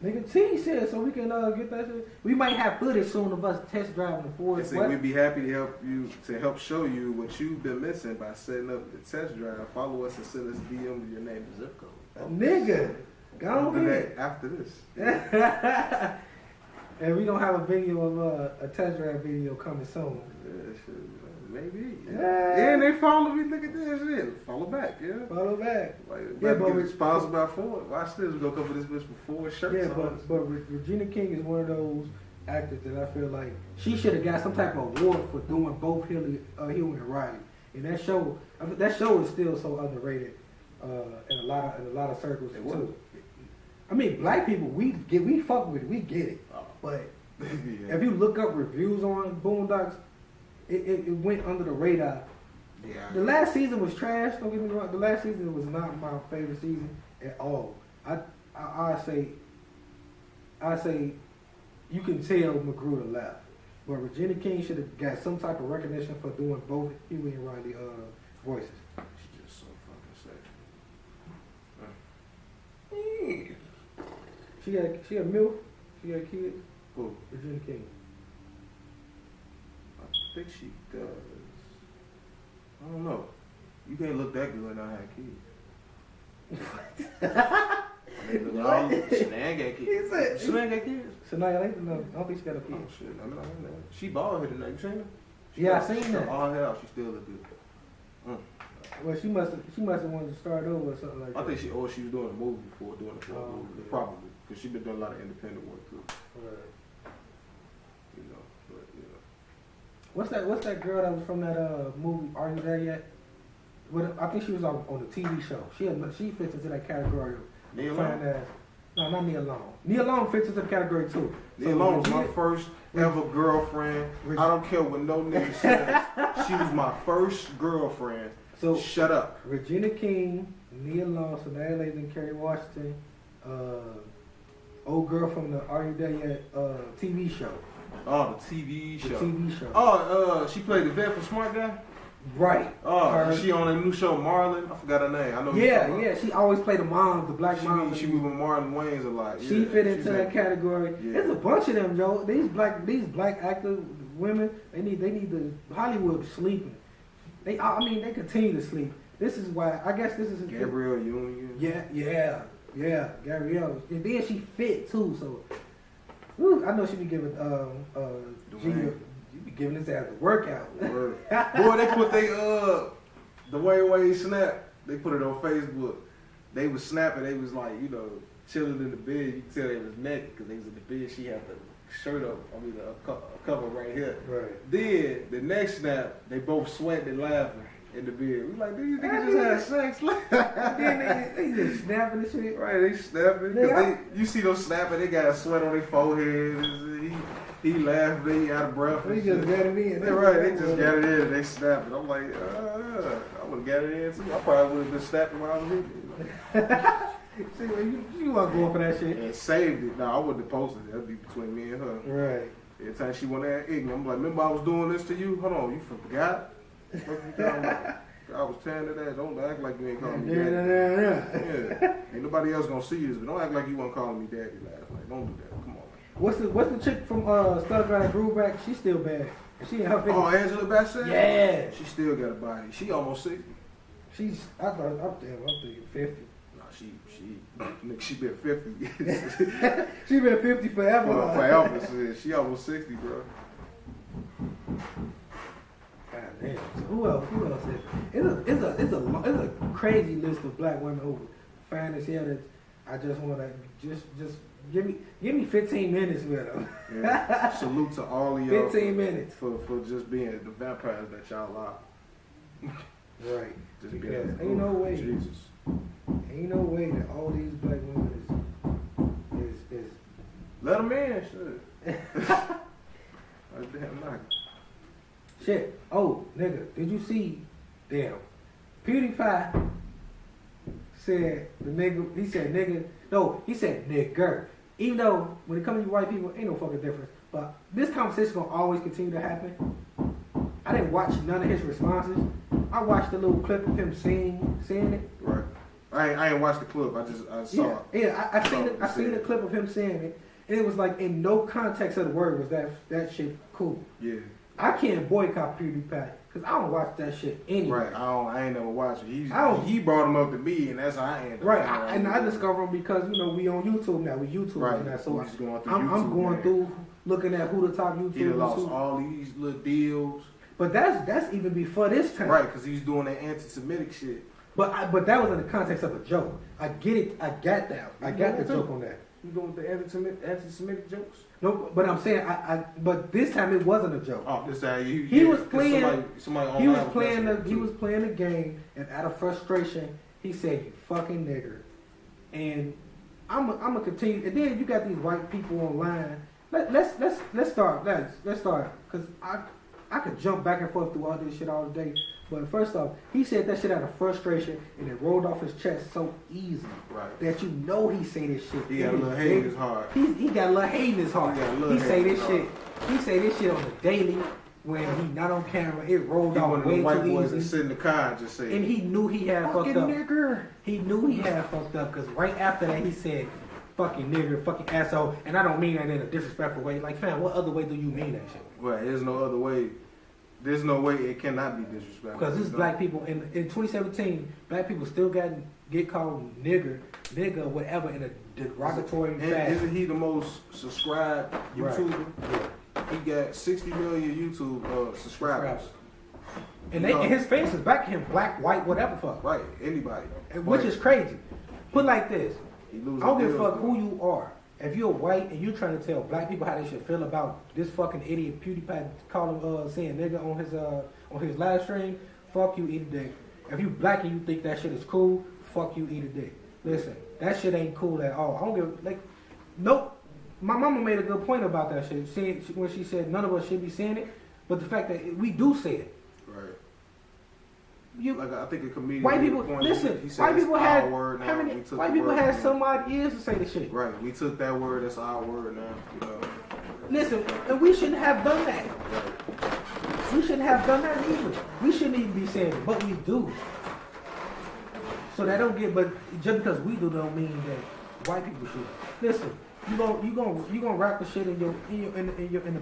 Nigga T said so we can get that shit. We might have footage soon of us test driving the Ford.
We'd be happy to help show you what you've been missing by setting up the test drive. Follow us and send us DM with your name and zip code.
Nigga, go ahead.
After this.
And we don't have a video of a test drive video coming soon.
Yeah, shit. Maybe. Yeah. And they follow me. Look at this shit. Follow back, yeah.
Follow back.
Like, but we're sponsored by Ford. Watch this. We're gonna cover this bitch with Ford shirts.
Yeah, but Regina King is one of those actors that I feel like she should have got some type of award for doing both Hill and Riley. And that show is still so underrated in a lot of circles too. I mean, black people we fuck with it, we get it. But if you look up reviews on Boondocks. it went under the radar.
Yeah.
The last season was trash. Don't get me wrong. The last season was not my favorite season at all. I say you can tell Magruder left, but Regina King should have got some type of recognition for doing both Huey and Riley voices.
She's just so fucking sexy.
She had MILF. She had kids.
Who?
Regina King.
I think she does. I don't know. You can't look that good and not have kids.
What?
Shania got kids. Shania got kids.
Shania, I don't think she got a kid.
Oh shit, I know. She bald headed now. You seen her?
Yeah, I seen that.
All hell, she still look good.
Well, she must have wanted to start over or something like that.
I think she was doing a movie before doing the movie,
yeah.
probably, because she been doing a lot of independent work too.
Right.
You know, but you know.
What's that girl that was from that movie? Are You There Yet? What, I think she was on the TV show. She fits into that category.
Nia
Fine
Long?
ass. No, not Nia Long. Nia Long fits into the category too.
Nia Long was my first ever girlfriend. I don't care what no nigga says. She was my first girlfriend.
So
shut up.
Regina King, Nia Long, Shania Latham, Kerry Washington, old girl from the Are You There Yet TV show.
Oh, the TV show.
The TV show.
Oh, she played the vet for Smart Guy.
Right.
Oh, she on a new show, Marlon. I forgot her name. I know.
Yeah. She always played the mom, the black mom.
She moved with Marlon Wayans a lot.
She fit into that category. Yeah. There's a bunch of them, Joe. These black active women. They need the Hollywood sleeping. They continue to sleep. This is why I guess this is
Gabrielle Union.
Yeah, Gabrielle, and then she fit too. So, whew, I know she be giving you be giving this ass a workout.
Boy, they put the way snap. They put it on Facebook. They was snapping. They was like, you know, chilling in the bed. You can tell they was naked because they was in the bed. She had the shirt up. I mean, a cover right here.
Right.
Then the next snap, they both sweating and laughing in the bed. We like, these niggas just had sex.
Then they just snapping and shit.
Right, they snapping. Cause you see them snapping. They got sweat on their forehead. He laughed. They out of breath.
They just got it in.
They're right. They just got it in. And they snapped it. I'm like, I would have got it in too. I probably would have been snapping when I was hitting it.
See, you want to go for that shit?
And saved it. No, I wouldn't have posted it. That'd be between me and her.
Right.
Every time she went at ignorant, I'm like, remember I was doing this to you? Hold on, you forgot? I was telling her that. Don't act like you ain't calling me daddy. Yeah. Ain't nobody else gonna see this, but don't act like you weren't calling me daddy last night. Don't do that. Come on.
What's the chick from Stuttgart grew back? She's still bad. She in her 50s.
Oh, Angela Bassett?
Yeah.
She still got a body. She almost 60.
I'm thinking 50.
Nah, she been 50.
She been 50 forever.
Forever. She almost 60, bro.
God damn. So who else is it? It's a crazy list of black women who fine as hell that I just want to just give me 15 minutes with them.
Yeah. Salute to all of y'all.
15 minutes
for just being the vampires that y'all are.
Right.
Just
because
being
ain't no way.
Jesus.
Ain't no way that all these black women is
let them in, shit. Damn knock.
Shit. Oh, nigga, did you see? Damn. PewDiePie said the nigga. He said nigga. No, he said nigger. Even though when it comes to white people, ain't no fucking difference. But this conversation gonna always continue to happen. I didn't watch none of his responses. I watched a little clip of him saying it.
Right. I ain't watched the clip. I saw it.
Yeah, I seen the clip of him saying it, and it was like in no context of the word was that shit cool.
Yeah.
I can't boycott PewDiePie because I don't watch that shit anyway.
Right. I ain't never watched it. He brought him up to me, and that's how I ended up.
Right. I discovered him because we on YouTube now. We YouTube
right.
now, so
I'm
going through looking at who the top YouTubers.
He lost all these little deals.
But that's even before this time.
Right, because he's doing that anti-Semitic shit.
But that was in the context of a joke. I get it. I got that. I got the joke on that.
You doing the anti-Semitic jokes?
No, but I'm saying but this time it wasn't a joke.
Oh, this time
he was playing.
Somebody
he was playing the game, and out of frustration, he said, "You fucking nigger." And I'm gonna continue. And then you got these white people online. Let's start. Let's start because I could jump back and forth through all this shit all day. But first off, he said that shit out of frustration and it rolled off his chest so easy.
Right.
That you know he say this shit.
He got a little hate in his heart.
He got a little hate in his heart. He say this shit. He say this shit on the daily when he not on camera. It rolled off way too easy.
White boys that sit in the car and just say.
And he knew he had fucked up.
Nigger.
He knew he had fucked up because right after that he said, "Fucking nigger, fucking asshole," and I don't mean that in a disrespectful way. Like, fam, what other way do you mean that shit?
Well, there's no other way. There's no way it cannot be disrespectful.
Because this black people in 2017, black people still get called nigger, whatever in a derogatory fashion.
Isn't he the most subscribed YouTuber?
Right. Yeah.
He got 60 million YouTube subscribers.
And his fans is back him, black, white, whatever fuck.
Right, anybody.
Which is crazy. Put like this.
I
don't give a fuck who you are. If you're white and you're trying to tell black people how they should feel about this fucking idiot PewDiePie saying nigga on his live stream, fuck you, eat a dick. If you black and you think that shit is cool, fuck you, eat a dick. Listen, that shit ain't cool at all. I don't give nope. My mama made a good point about that shit. When she said none of us should be saying it, but the fact that we do say it.
Right. I think a comedian.
White people, listen. White people had how many? White people had some odd years to say the shit.
Right. We took that word. That's our word now. You know.
Listen, and we shouldn't have done that.
Right.
We shouldn't have done that either. We shouldn't even be saying it, but we do. So that don't get. But just because we do, don't mean that white people should. Listen, you gonna rap the shit in the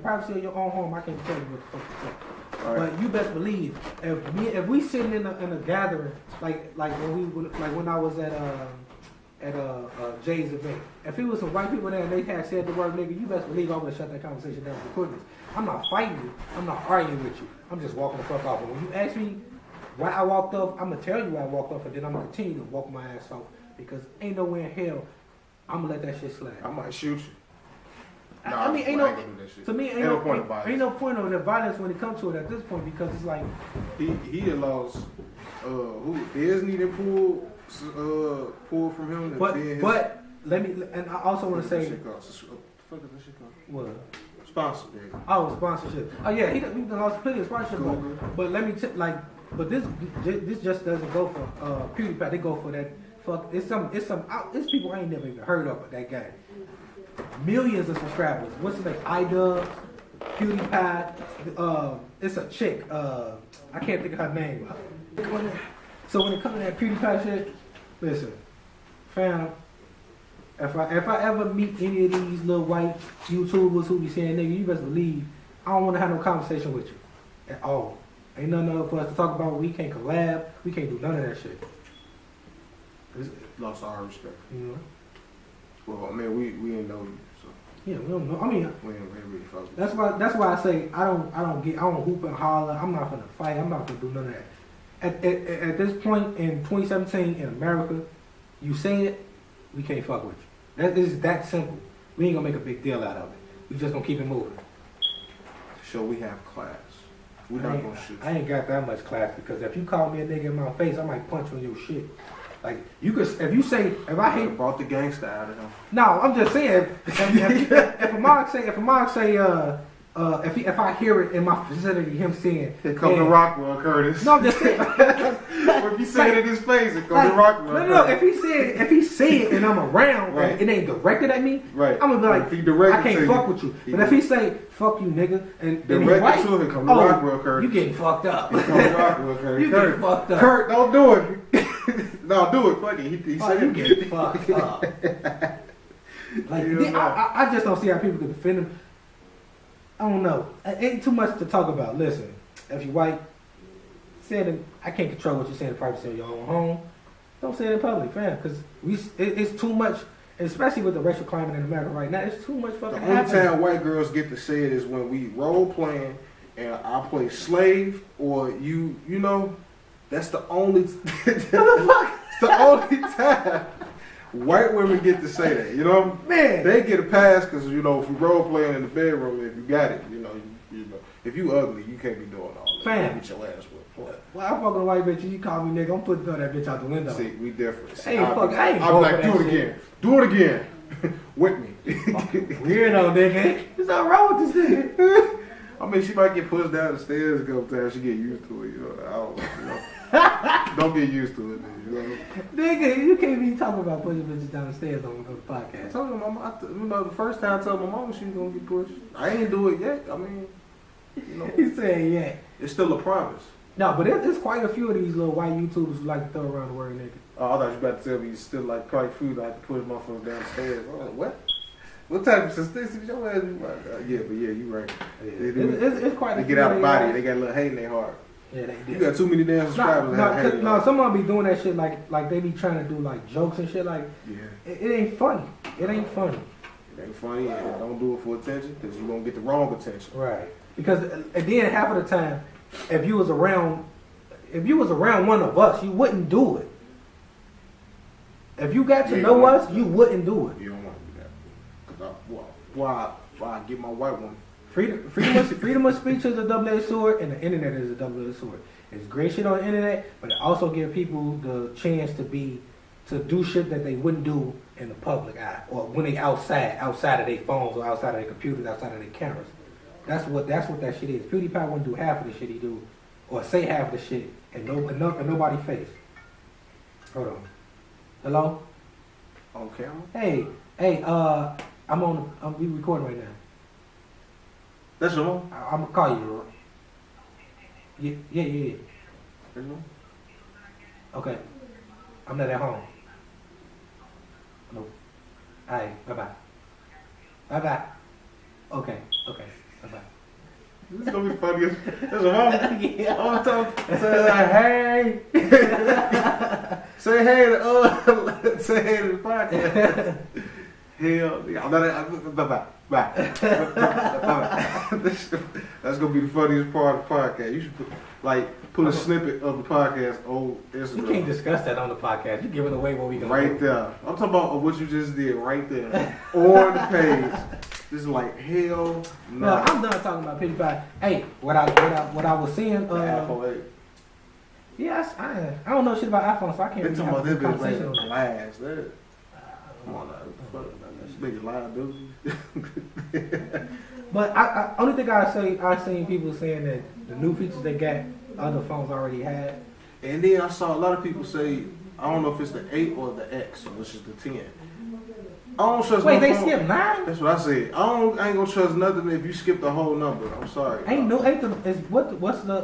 privacy of your own home. I can't tell you what the fuck to say. Right. But you best believe if we sitting in a gathering like when I was at Jay's event, if it was some white people there and they had said the word nigga, you best believe I would have shut that conversation down for quickness. I'm not fighting you. I'm not arguing with you. I'm just walking the fuck off. And when you ask me why I walked off, I'm gonna tell you why I walked off, and then I'm gonna continue to walk my ass off because ain't nowhere in hell I'm gonna let that shit slide.
I might shoot you.
Nah, I mean, ain't no point of the violence when it comes to it at this point because it's like
he had lost Disney that pulled from him.
But let me, and I also want to say, what
sponsor?
Oh, sponsorship. Oh yeah, he lost plenty of sponsorship. But let me but this just doesn't go for PewDiePie. They go for that. Fuck, it's people I ain't never even heard of, but that guy. Millions of subscribers. What's his name? iDubbbz, PewDiePie. It's a chick. I can't think of her name. So when it comes to that PewDiePie shit, listen, fam. If I ever meet any of these little white YouTubers who be saying nigga, you best believe I don't want to have no conversation with you at all. Ain't nothing for us to talk about. We can't collab. We can't do none of that shit.
Lost all respect.
You know.
Well, I mean, we ain't know you, so.
Yeah, we don't know. I mean,
we ain't really fucking.
That's why I say I don't hoop and holler. I'm not gonna fight. I'm not gonna do none of that. At this point in 2017 in America, you say it, we can't fuck with you. That is that simple. We ain't gonna make a big deal out of it. We just gonna keep it moving.
So we have class. We're not gonna shoot you.
I ain't got that much class because if you call me a nigga in my face, I might punch on your shit. Like you could, if I hate,
brought the gangster out of him.
No, I'm just saying. If a mom say, if I hear it in my vicinity, him saying,
"Here come the Rockwell Curtis."
No, I'm just saying.
If he say it in his face, it comes the Rockwell.
No. If he say it and I'm around, right. And it ain't directed at me,
right?
I'm gonna be like,
if he
I can't fuck with you. But if he say, "Fuck you, nigga," and
directed to him, come the Rockwell Curtis.
You getting fucked up.
Here come the Rockwell Curtis.
You getting fucked up.
Kurt, don't do it. No, do it. Fuck it. He said
you getting fucked up. Like I just don't see how people can defend him. I don't know. It ain't too much to talk about. Listen, if you white, say it. I can't control what you say in the privacy of your own home. Don't say it in public, fam, because it's too much, especially with the racial climate in America right now. It's too much fucking happening.
The only time white girls get to say it is when we role playing and I play slave or you know. That's the only. It's the only time white women get to say that. You know,
man,
they get a pass because if we role playing in the bedroom, if you got it, you know, if you ugly, you can't be doing all that.
Fam,
get your ass whipped.
Well, I'm fucking a white bitch. You call me nigga, I'm putting that bitch out the window.
See, we different. See,
I'm
like, do it again. Do it again. With me.
Weirdo, nigga. There's nothing wrong with this nigga.
I mean, she might get pushed down the stairs a couple times. She get used to it, you know. I don't, you know. Don't get used to it, man, you know.
Nigga, you can't be talking about pushing bitches down the stairs on the
I
podcast.
told her, mama, you know, the first time I told my mama she was gonna get pushed. I ain't do it yet. I mean, you know,
He said, yeah.
it's still a promise.
No, but there's quite a few of these little white YouTubers who like to throw around the word nigga.
Oh, I thought you were about to tell me you still like quite food. I have to push motherfuckers down the stairs. I was like, what? What type of statistics your ass be like? Yeah, but yeah, you right.
Yeah.
They
It's quite a
they
few
get out of body.
guys.
They got a little hate in their heart.
Yeah, they do.
You got too many damn subscribers. to have hate in their
No,
heart.
someone be doing that shit like they be trying to do like jokes and shit like.
Yeah.
It ain't funny. It ain't funny.
It ain't funny, and don't do it for attention because you gonna get the wrong attention.
Right. Because at the end, half of the time, if you was around one of us, you wouldn't do it. If you got to know us, you wouldn't do it.
You don't want to do that. Cause why get my white woman?
Freedom of speech is a double-edged sword, and the internet is a double-edged sword. It's great shit on the internet, but it also gives people the chance to do shit that they wouldn't do in the public eye, or when they outside of their phones, or outside of their computers, outside of their cameras. That's what that shit is. PewDiePie wouldn't do half of the shit he do, or say half of the shit, and nobody face. Hold on. Hello?
On camera?
Hey, we recording right now.
That's your mom?
I'm gonna call you. Yeah.
That's your mom?
Okay. I'm not at home. No. Alright, bye-bye. Bye-bye. Okay, bye-bye.
This is gonna be funny. That's your mom?
Yeah.
All the time. Say like, hey. Say hey to say hey to the podcast. Hell, yeah. Bye. That's gonna be the funniest part of the podcast. You should put a snippet of the podcast on Instagram.
You can't discuss that on the podcast. You're giving away what we gonna
Right
do.
there. I'm talking about what you just did right there on the page. Just like hell no.
No, I'm done talking about PewDiePie. Hey, what I was seeing.
iPhone 8.
Yes, I don't know shit about iPhone, so I can't
They
really
talking about
have a
this bitch
conversation
like
on that.
glass. Come on now, what the fuck? Nigga liability.
But I only thing I seen people saying that the new features they got other phones already had.
And then I saw a lot of people say, I don't know if it's the 8 or the X, which is the 10. I don't trust
Wait,
no
they
phone.
skipped 9?
That's what I said. I ain't gonna trust nothing if you skip the whole number. I'm sorry.
What's the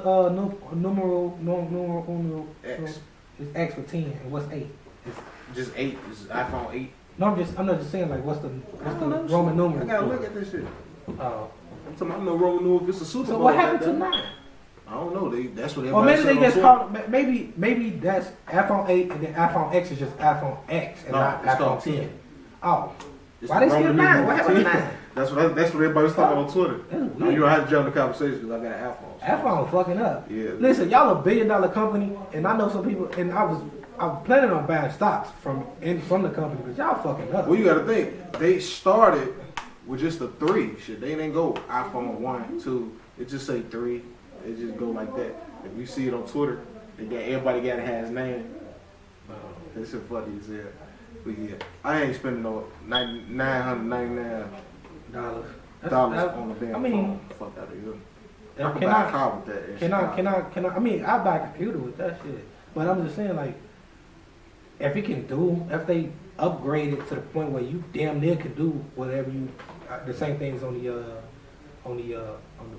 numero
X.
It's X for 10, and what's 8?
Just 8. It's iPhone 8.
No, I'm not just saying like what's the Roman
I
numeral?
gotta
for
look
it?
at this shit.
Oh.
I'm talking about no Roman numeral if it's a Super
So
Bowl.
what happened to
goddamn.
9?
I don't know. That's what
Or
everybody
maybe
said
they
on
just
Twitter.
called maybe that's iPhone 8 and then iPhone X is just iPhone X and
No,
not
it's
iPhone
called
10. Oh.
It's
Why
the
they skip
Roman
9?
numeral
What happened to
10.
9?
That's what everybody was talking on Twitter.
That's
No,
weird.
you don't have to jump in the conversation because I got an iPhone.
iPhone fucking up.
Yeah.
Listen, y'all a $1 billion company, and I know some people, and I was planning on buying stocks from the company, but y'all fucking up.
Well, you got to think they started with just the 3. Shit, they didn't go iPhone 1, 2. It just say 3. It just go like that. If you see it on Twitter, everybody got to have his name. That shit funny as hell. But yeah, I ain't spending no $999 on the damn phone. Fuck out of here. I can buy a car with that.
Can I? I mean, I buy a computer with that shit. But I'm just saying, like, if they upgrade it to the point where you damn near can do whatever the same things on the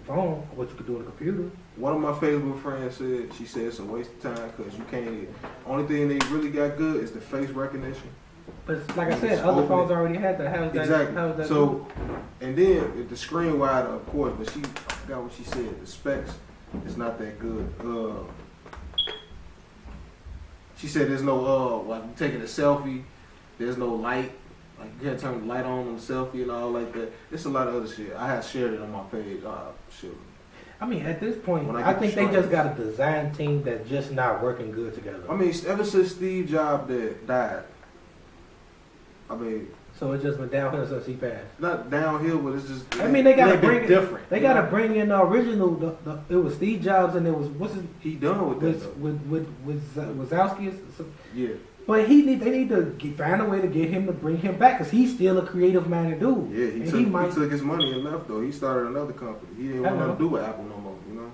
phone, what you could do on the computer.
One of my Facebook friends said, she said it's a waste of time because you can't. Only thing they really got good is the face recognition.
But like I said, other phones already had that. How's that?
Exactly.
How's that
So, and then the screen wider, of course, but I forgot what she said. The specs is not that good. She said there's no like you taking a selfie, there's no light. Like you can't turn the light on the selfie and all like that. There's a lot of other shit. I have shared it on my page. Shit.
I mean, at this point,
When
I
get
think
the
they just
stripes.
got a design team that's just not working good together.
I mean, ever since Steve Jobs died, I mean,
So it just went downhill since he passed.
not downhill, but it's just.
I mean, they got to
been
bring
different.
They got to bring in the original. It was Steve Jobs and it was
He done with that. though.
with Wazowski.
Yeah.
But they need to find a way to get him to bring him back because he's still a creative minded dude.
Yeah, he took his money and left though. He started another company. He didn't want nothing to do with Apple no more. You know,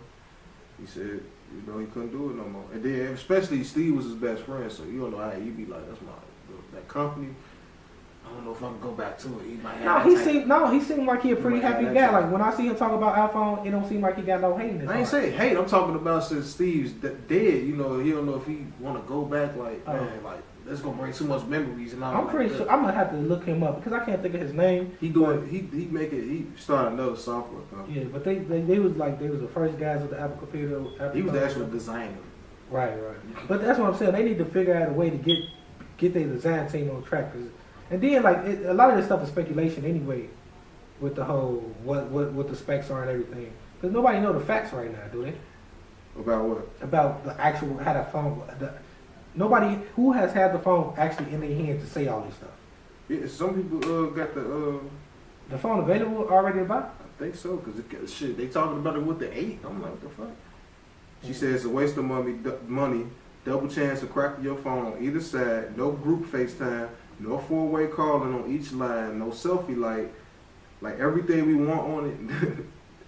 he said he couldn't do it no more. And then especially Steve was his best friend, so you don't know how you be like, that's that company. I don't know if I can go back to it. He might have
he seemed like he a pretty happy guy. Like when I see him talk about iPhone, it don't seem like he got no hate in his heart.
I ain't saying hate. I'm talking about since Steve's dead. You know, he don't know if he want to go back. Like man, like that's gonna bring too much memories and all.
I'm pretty sure I'm gonna have to look him up because I can't think of his name.
He started another software company.
Yeah, but they was the first guys with the Apple computer.
He was the actual designer.
Right. But that's what I'm saying. They need to figure out a way to get their design team on track. And then, like, a lot of this stuff is speculation anyway, with the whole what the specs are and everything. Because nobody know the facts right now, do they?
About what?
About the actual how the phone. Nobody who has had the phone actually in their hand to say all this stuff.
Yeah, some people got the
phone available already to buy.
I think so, because shit, they talking about it with the 8. I'm like, what the fuck? She said it's a waste of money. Double chance of cracking your phone on either side. No group FaceTime. No 4-way calling on each line. No selfie light. Like everything we want on it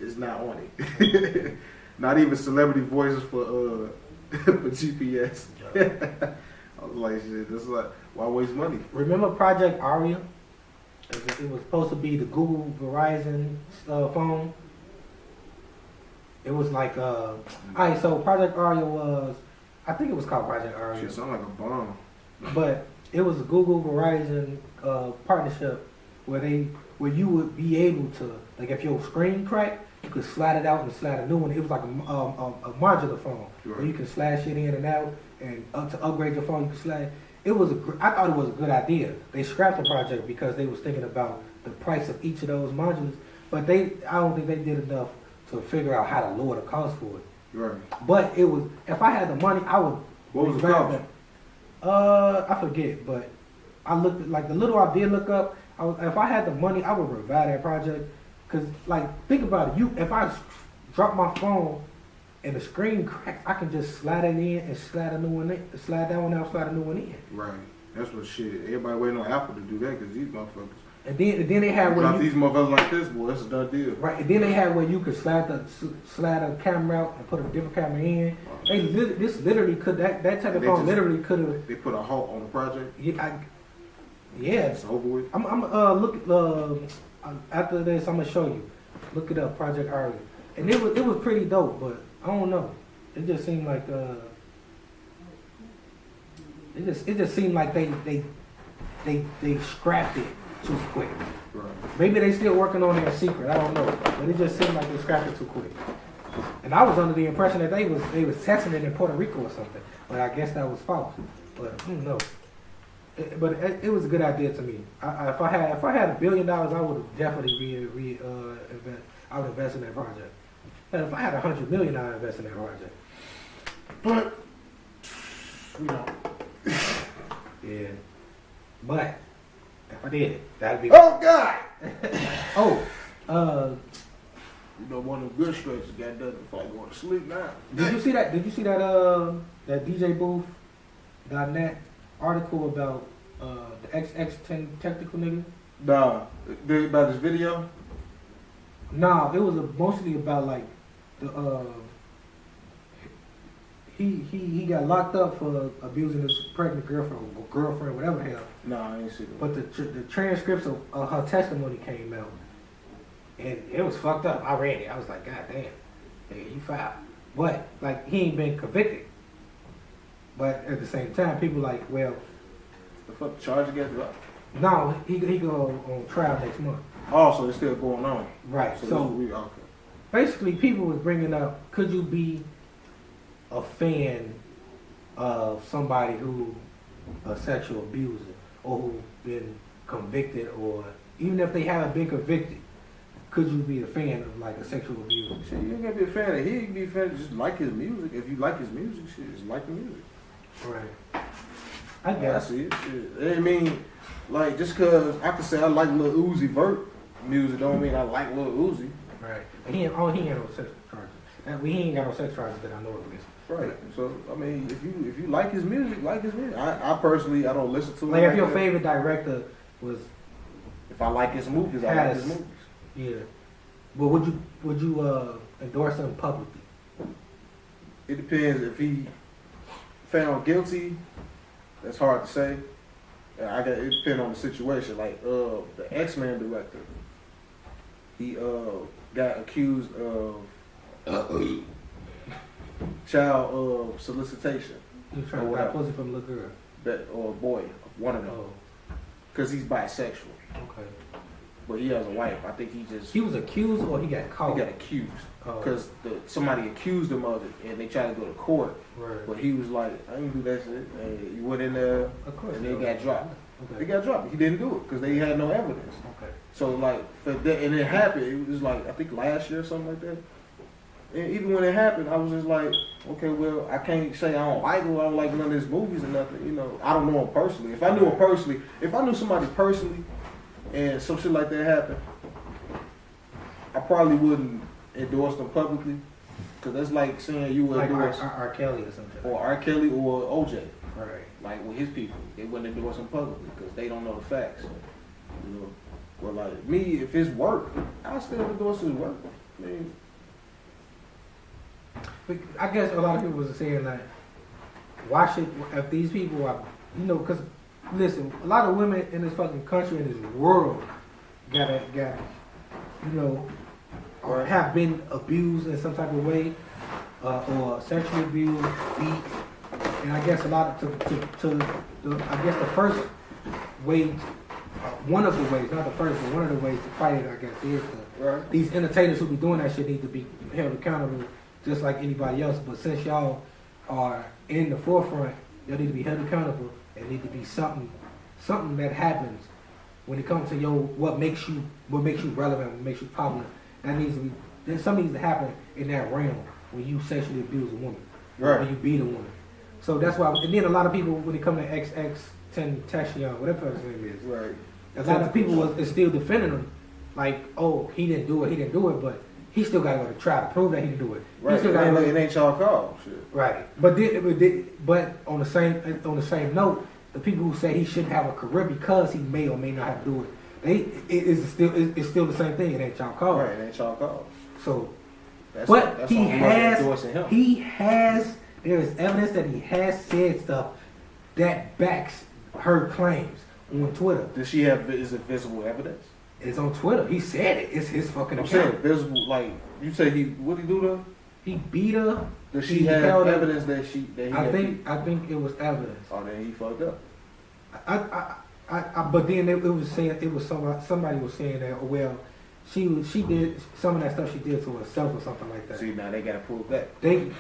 is not on it. Not even celebrity voices for GPS. I was like, shit. This is like, why waste money?
Remember Project Aria? It was supposed to be the Google Verizon phone. It was like alright. So Project Aria was, I think it was called Project Aria.
Shit sound like a bomb.
But it was a Google Verizon partnership where you would be able to, like, if your screen cracked, you could slide it out and slide a new one. It was like a modular phone where you can slash it in and out, and to upgrade your phone, you can slide. I thought it was a good idea. They scrapped the project because they was thinking about the price of each of those modules, but I don't think they did enough to figure out how to lower the cost for it.
Right.
But it was, if I had the money, I would.
What was the cost?
I forget, but I looked at, like, the little I did look up. If I had the money, I would revive that project. Cause, like, think about it. If I drop my phone and the screen cracks, I can just slide it in and slide a new one in. Slide that one out, slide a new one in.
Right. That's what shit. Everybody waiting on Apple to do that because these motherfuckers.
And then they had where
these motherfuckers like this, boy, that's a done deal.
Right. And then they had where you could slide a camera out and put a different camera in. This literally could that type of phone literally could have.
They put a halt on the project.
Yeah.
It's over with.
I'm look. After this, I'm gonna show you. Look it up, Project Aria, and it was pretty dope. But I don't know. It just seemed like it just seemed like they scrapped it too quick.
Right.
Maybe they still working on their secret. I don't know. But it just seemed like they scrapped it too quick. And I was under the impression that they was testing it in Puerto Rico or something. But I guess that was false. But I don't know. But it was a good idea to me. If I had $1 billion, I would have definitely invest. I would invest in that project. And if I had $100 million, I'd invest in that project.
But you know,
yeah. But if I did it, that'd be.
Oh God! You know, one of the good stretches got done before I go to sleep now.
Did you see that that DJ Booth.net article about the XX10 technical nigga?
Nah, about this video?
Nah, it was mostly about like the he got locked up for abusing his pregnant girlfriend, whatever the hell.
Nah, I ain't see that.
But the transcripts of her testimony came out, and it was fucked up. I read it. I was like, God damn, nigga, you foul. But like, he ain't been convicted. But at the same time, people like, well,
the fuck charge against what?
No, he go on trial next month.
Oh, so it's still going on.
Right. So
okay.
Basically, people was bringing up, could you be a fan of somebody who a sexual abuser or who been convicted, or even if they haven't been convicted, could you be a fan of like a sexual abuser?
Shit, you ain't gotta be a fan of him. You can be a fan of just like his music. If you like his music, shit, just like the music.
Right. I guess.
I see it. Shit. I mean, like, just cause I can say I like Lil Uzi Vert music don't mean I like Lil Uzi.
Right. He ain't no sexual charges. And we ain't got no sex charges that I know of this.
Right. So I mean, if you like his music, like his music. I personally I don't listen to it.
Like if your favorite director was,
if I like his movies, I like his movies.
Yeah. But would you endorse him publicly?
It depends. If he found guilty, that's hard to say. It depends on the situation. Like the X-Men director, he got accused of child solicitation.
He was trying to buy pussy from a little girl.
Or a boy, one of them. Because he's bisexual.
Okay.
But he has a wife. I think
he was accused or he got caught?
He got accused. Because somebody accused him of it and they tried to go to court.
Right.
But he was like, I didn't do that shit. And he went in there and they got dropped.
Okay.
They got dropped. He didn't do it because they had no evidence.
Okay.
So like, and it happened. It was like, I think last year or something like that. And even when it happened, I was just like, okay, well, I can't say I don't like him. I don't like none of his movies or nothing. You know, I don't know him personally. If I knew him personally, if I knew somebody personally and some shit like that happened, I probably wouldn't endorse them publicly. Because that's like saying you would
like
endorse
R. Kelly or something.
Or R. Kelly or OJ.
Right.
Like with his people. They wouldn't endorse him publicly because they don't know the facts. You know, well, like me, if it's work, I'll still endorse his work. I mean,
I guess a lot of people was saying that, why should, if these people are, you know, because, listen, a lot of women in this fucking country, in this world, got you know, or have been abused in some type of way, or sexually abused, beat, and I guess a lot of, I guess the first way, one of the ways, not the first, but one of the ways to fight it, I guess, is these entertainers who be doing that shit need to be held accountable just like anybody else. But since y'all are in the forefront, y'all need to be held accountable and need to be something that happens when it comes to what makes you relevant, what makes you popular. That needs to be, there's something needs to happen in that realm when you sexually abuse a woman, when you beat a woman. So that's why, and then a lot of people, when it comes to Tentacion, whatever his name is, a lot of people is still defending him, like, oh, he didn't do it, but he still got to go to trial to prove that he didn't do it.
Right, it ain't y'all call. Shit.
Right, but on the same note, the people who say he shouldn't have a career because he may or may not have to do it, it's still the same thing. It ain't y'all call.
Right, it ain't y'all call.
So,
that's
there is evidence that he has said stuff that backs her claims on Twitter.
Does she have? Is it visible evidence?
It's on Twitter. He said it. It's his fucking account.
I'm saying visible, like, you say what he do to her?
He beat her.
Does she have evidence that he
I think it was evidence.
Oh, then he fucked up.
But then it was saying, it was somebody was saying that, well, she did some of that stuff she did to herself or something like that.
See, now they gotta prove that.
They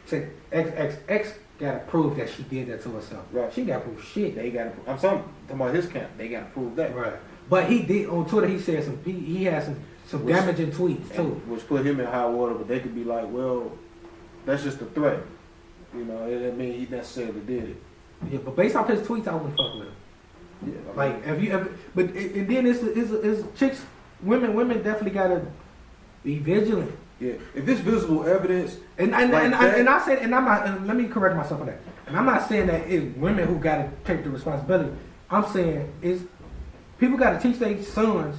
said X gotta prove that she did that to herself.
Right.
She gotta prove shit.
They gotta. I'm talking about his camp. They gotta prove that.
Right. But he did on Twitter. He said he had some damaging tweets too,
which put him in high water. But they could be like, well, that's just a threat. You know, it didn't mean he necessarily did it.
Yeah, but based off his tweets, I wouldn't fuck with him.
Yeah,
like, have you ever? But and then it's chicks, women definitely gotta be vigilant.
Yeah, if it's visible evidence,
and I said, and I'm not. And let me correct myself on that. And I'm not saying that it's women who gotta take the responsibility. I'm saying it's people gotta teach their sons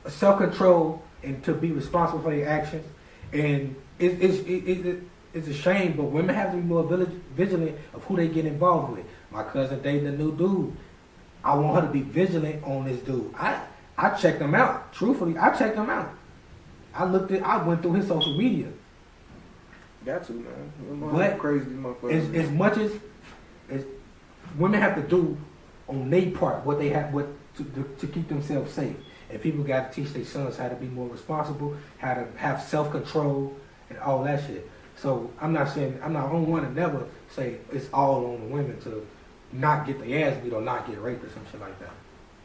self-control and to be responsible for their actions. And it's a shame, but women have to be more vigilant of who they get involved with. My cousin dating a new dude. I want her to be vigilant on this dude. I checked him out. Truthfully, I checked him out. I went through his social media.
Got to, man.
But
crazy motherfucker.
As much as women have to do on their part what they have to keep themselves safe. And people got to teach their sons how to be more responsible, how to have self-control, and all that shit. So I don't want to never say it's all on the women to not get their ass beat or not get raped or some shit like that.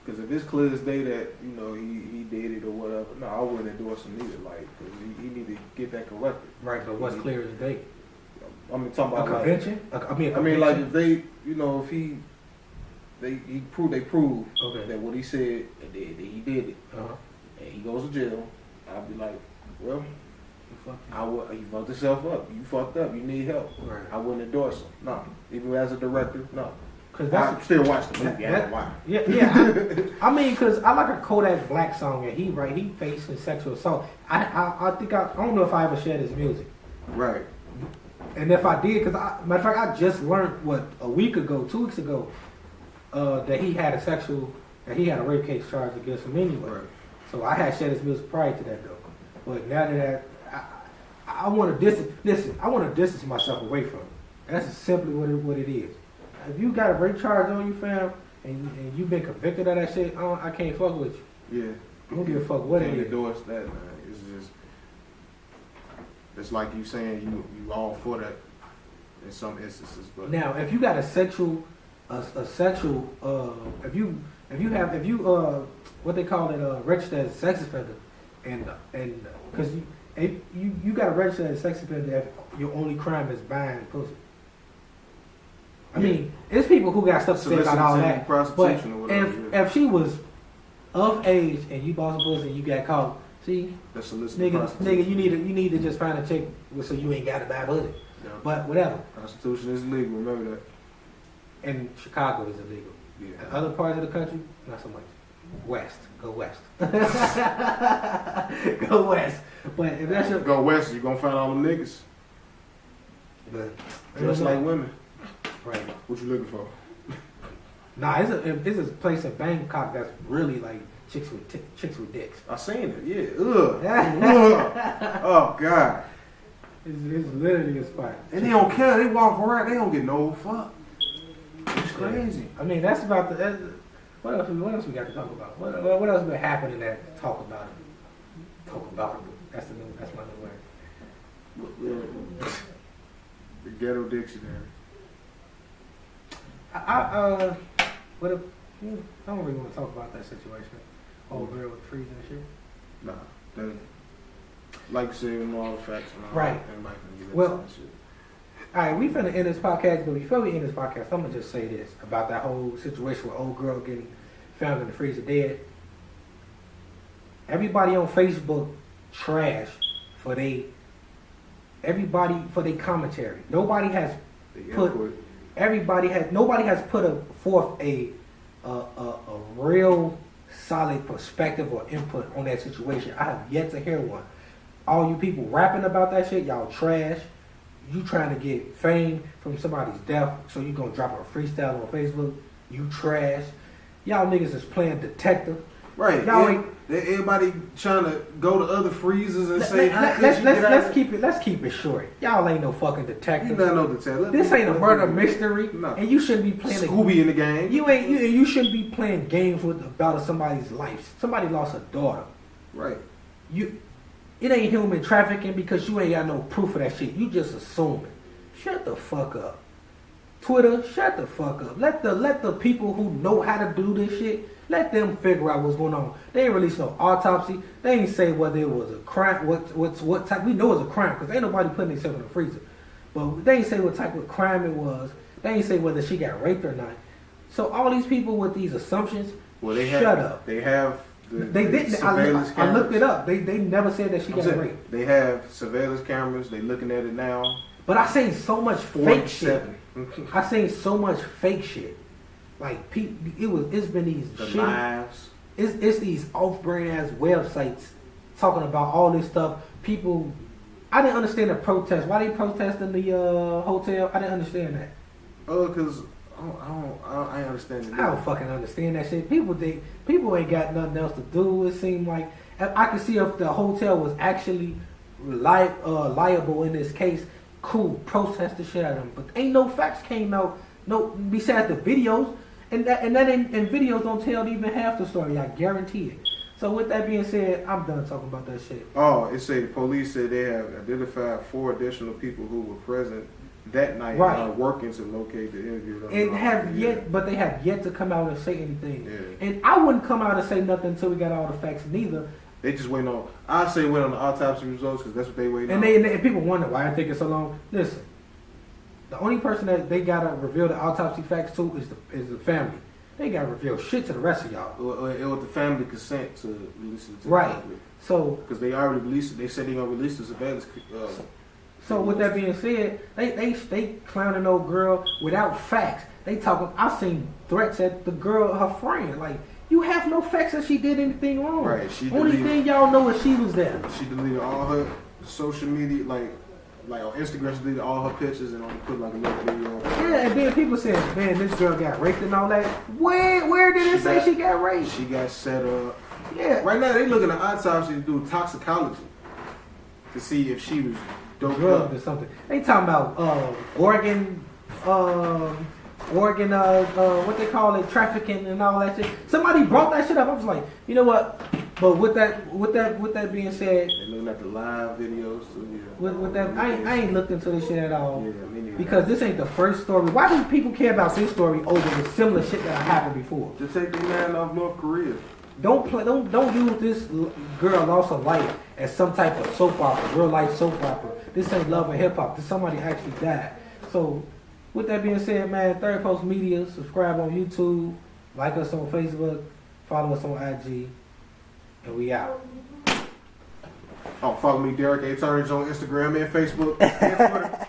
Because if it's clear as day that, you know, he did it or whatever, no, I wouldn't endorse him either. Like, because he need to get that corrected.
Right, but what's clear as day?
I mean, talking about
a convention?
I mean, like, if they, you know, if they prove that what he said, that he did it, and he goes to jail, I'll be like, well, You fucked yourself up. You fucked up. You need help.
Right.
I wouldn't endorse him. No. Even as a director, no.
Cause
I still watch the movie. I don't know why.
Yeah. I mean, cause I like a Kodak Black song, and he facing sexual assault. I think I don't know if I ever shared his music.
Right.
And if I did, cause matter of fact, I just learned a week ago, 2 weeks ago, that he had a rape case charged against him anyway.
Right.
So I had shared his music prior to that though. But now that I want to distance myself away from it. That's simply what it is. If you got a rape charge on you, fam, and you've been convicted of that shit, I can't fuck with you.
Yeah.
I don't give a fuck what it is.
Endorse that, man. It's like you saying you all for that in some instances, but
now if you got if you what they call it registered as a sex offender, and because you got to register as a sex offender if your only crime is buying pussy. I mean, it's people who got stuff to say about all that. But if she was of age and you bought some pussy and you got caught, see, nigga, you need to just find a chick so you ain't got to buy pussy. Yeah. But whatever.
Prostitution is legal. Remember that.
In Chicago is illegal.
Yeah.
In other parts of the country, not so much. West, go west. Go west. But if that's your
go west, you're gonna find all them niggas.
But
just like women.
Right.
What you looking for?
Nah, it's a place in Bangkok that's really like chicks with dicks.
I seen it. Yeah. Ugh. Oh God.
It's literally a spot.
And they don't care. They walk around. They don't get no fuck. It's crazy.
I mean, that's about what else we got to talk about? What else been happening that talk about it? Talk about it. That's my new word.
The ghetto dictionary.
I don't really want to talk about that situation. Old girl with freezing and shit.
Nah, like you said, with all the facts and all
right.
That,
well, all right, we finna end this podcast, but before we end this podcast, I'm gonna just say this about that whole situation with old girl getting found in the freezer dead. Everybody on Facebook trash for their commentary. Nobody has forth a real solid perspective or input on that situation. I have yet to hear one. All you people rapping about that shit, y'all trash. You trying to get fame from somebody's death, so you gonna drop a freestyle on Facebook. You trash. Y'all niggas is playing detective.
Right.
Y'all
everybody trying to go to other freezers and say,
let's keep it short. Y'all ain't no fucking detective.
You not no detective.
This ain't a murder mystery.
No.
And you shouldn't be playing
Scooby in the game.
You shouldn't be playing games about somebody's life. Somebody lost a daughter.
Right.
It ain't human trafficking because you ain't got no proof of that shit. You just assuming. Shut the fuck up. Twitter, shut the fuck up. Let the people who know how to do this shit, let them figure out what's going on. They ain't release no autopsy. They ain't say whether it was a crime, what type. We know it's a crime because ain't nobody putting themselves in the freezer. But they ain't say what type of crime it was. They ain't say whether she got raped or not. So all these people with these assumptions, shut up.
They have.
They didn't. I looked it up. They never said that she got raped.
They have surveillance cameras. They looking at it now.
But I seen so much fake shit. I seen so much fake shit. Like it's been these
knives.
It's these off-brand ass websites talking about all this stuff. People, I didn't understand the protest. Why they protesting the hotel? I didn't understand that.
Because I ain't understand it.
I don't fucking understand that shit. People ain't got nothing else to do. It seemed like I could see if the hotel was actually liable in this case. Cool, protest the shit out of them. But ain't no facts came out. No, besides the videos, and videos don't tell even half the story. I guarantee it. So with that being said, I'm done talking about that shit.
Oh, it said the police said they have identified 4 additional people who were present that night,
right,
and are working to locate the interview.
But they have yet to come out and say anything.
Yeah.
And I wouldn't come out and say nothing until we got all the facts neither.
They just wait on. I say wait on the autopsy results because that's what they wait on.
And people wonder why I think it's so long. Listen, the only person that they gotta reveal the autopsy facts to is the family. They got to reveal shit to the rest of y'all.
Or with the family consent to release it to
Right.
the public.
So,
Because they already released it. They said they're going to release the surveillance.
so with that being said, they clowning old girl without facts. They talking. I seen threats at the girl, her friend. Like, you have no facts that she did anything wrong.
Right. She
Only
deleted,
thing y'all know is she was there.
she deleted all her social media, like on Instagram, she deleted all her pictures and only put like a little video.
Yeah, and then people saying, man, this girl got raped and all that. Where did it say she got raped?
She got set up.
Yeah.
Right now, they looking at autopsy to do toxicology to see if she was doped
Drugged
up.
or something. They talking about organ, what they call it, trafficking and all that shit. Somebody brought that shit up. I was like, you know what? But with that being said,
They looking at the live videos. So yeah.
with that, I ain't looked into this shit at all.
Yeah, me neither.
Because this ain't the first story. Why do people care about this story over the similar shit that happened before?
To take the man off North Korea.
Don't use this girl lost her life as some type of soap opera, real life soap opera. This ain't Love and Hip Hop. This somebody actually died. So, with that being said, man, Third Post Media, subscribe on YouTube, like us on Facebook, follow us on IG, and we out.
Oh, follow me, Derrick A. Turnage on Instagram and Facebook and Twitter.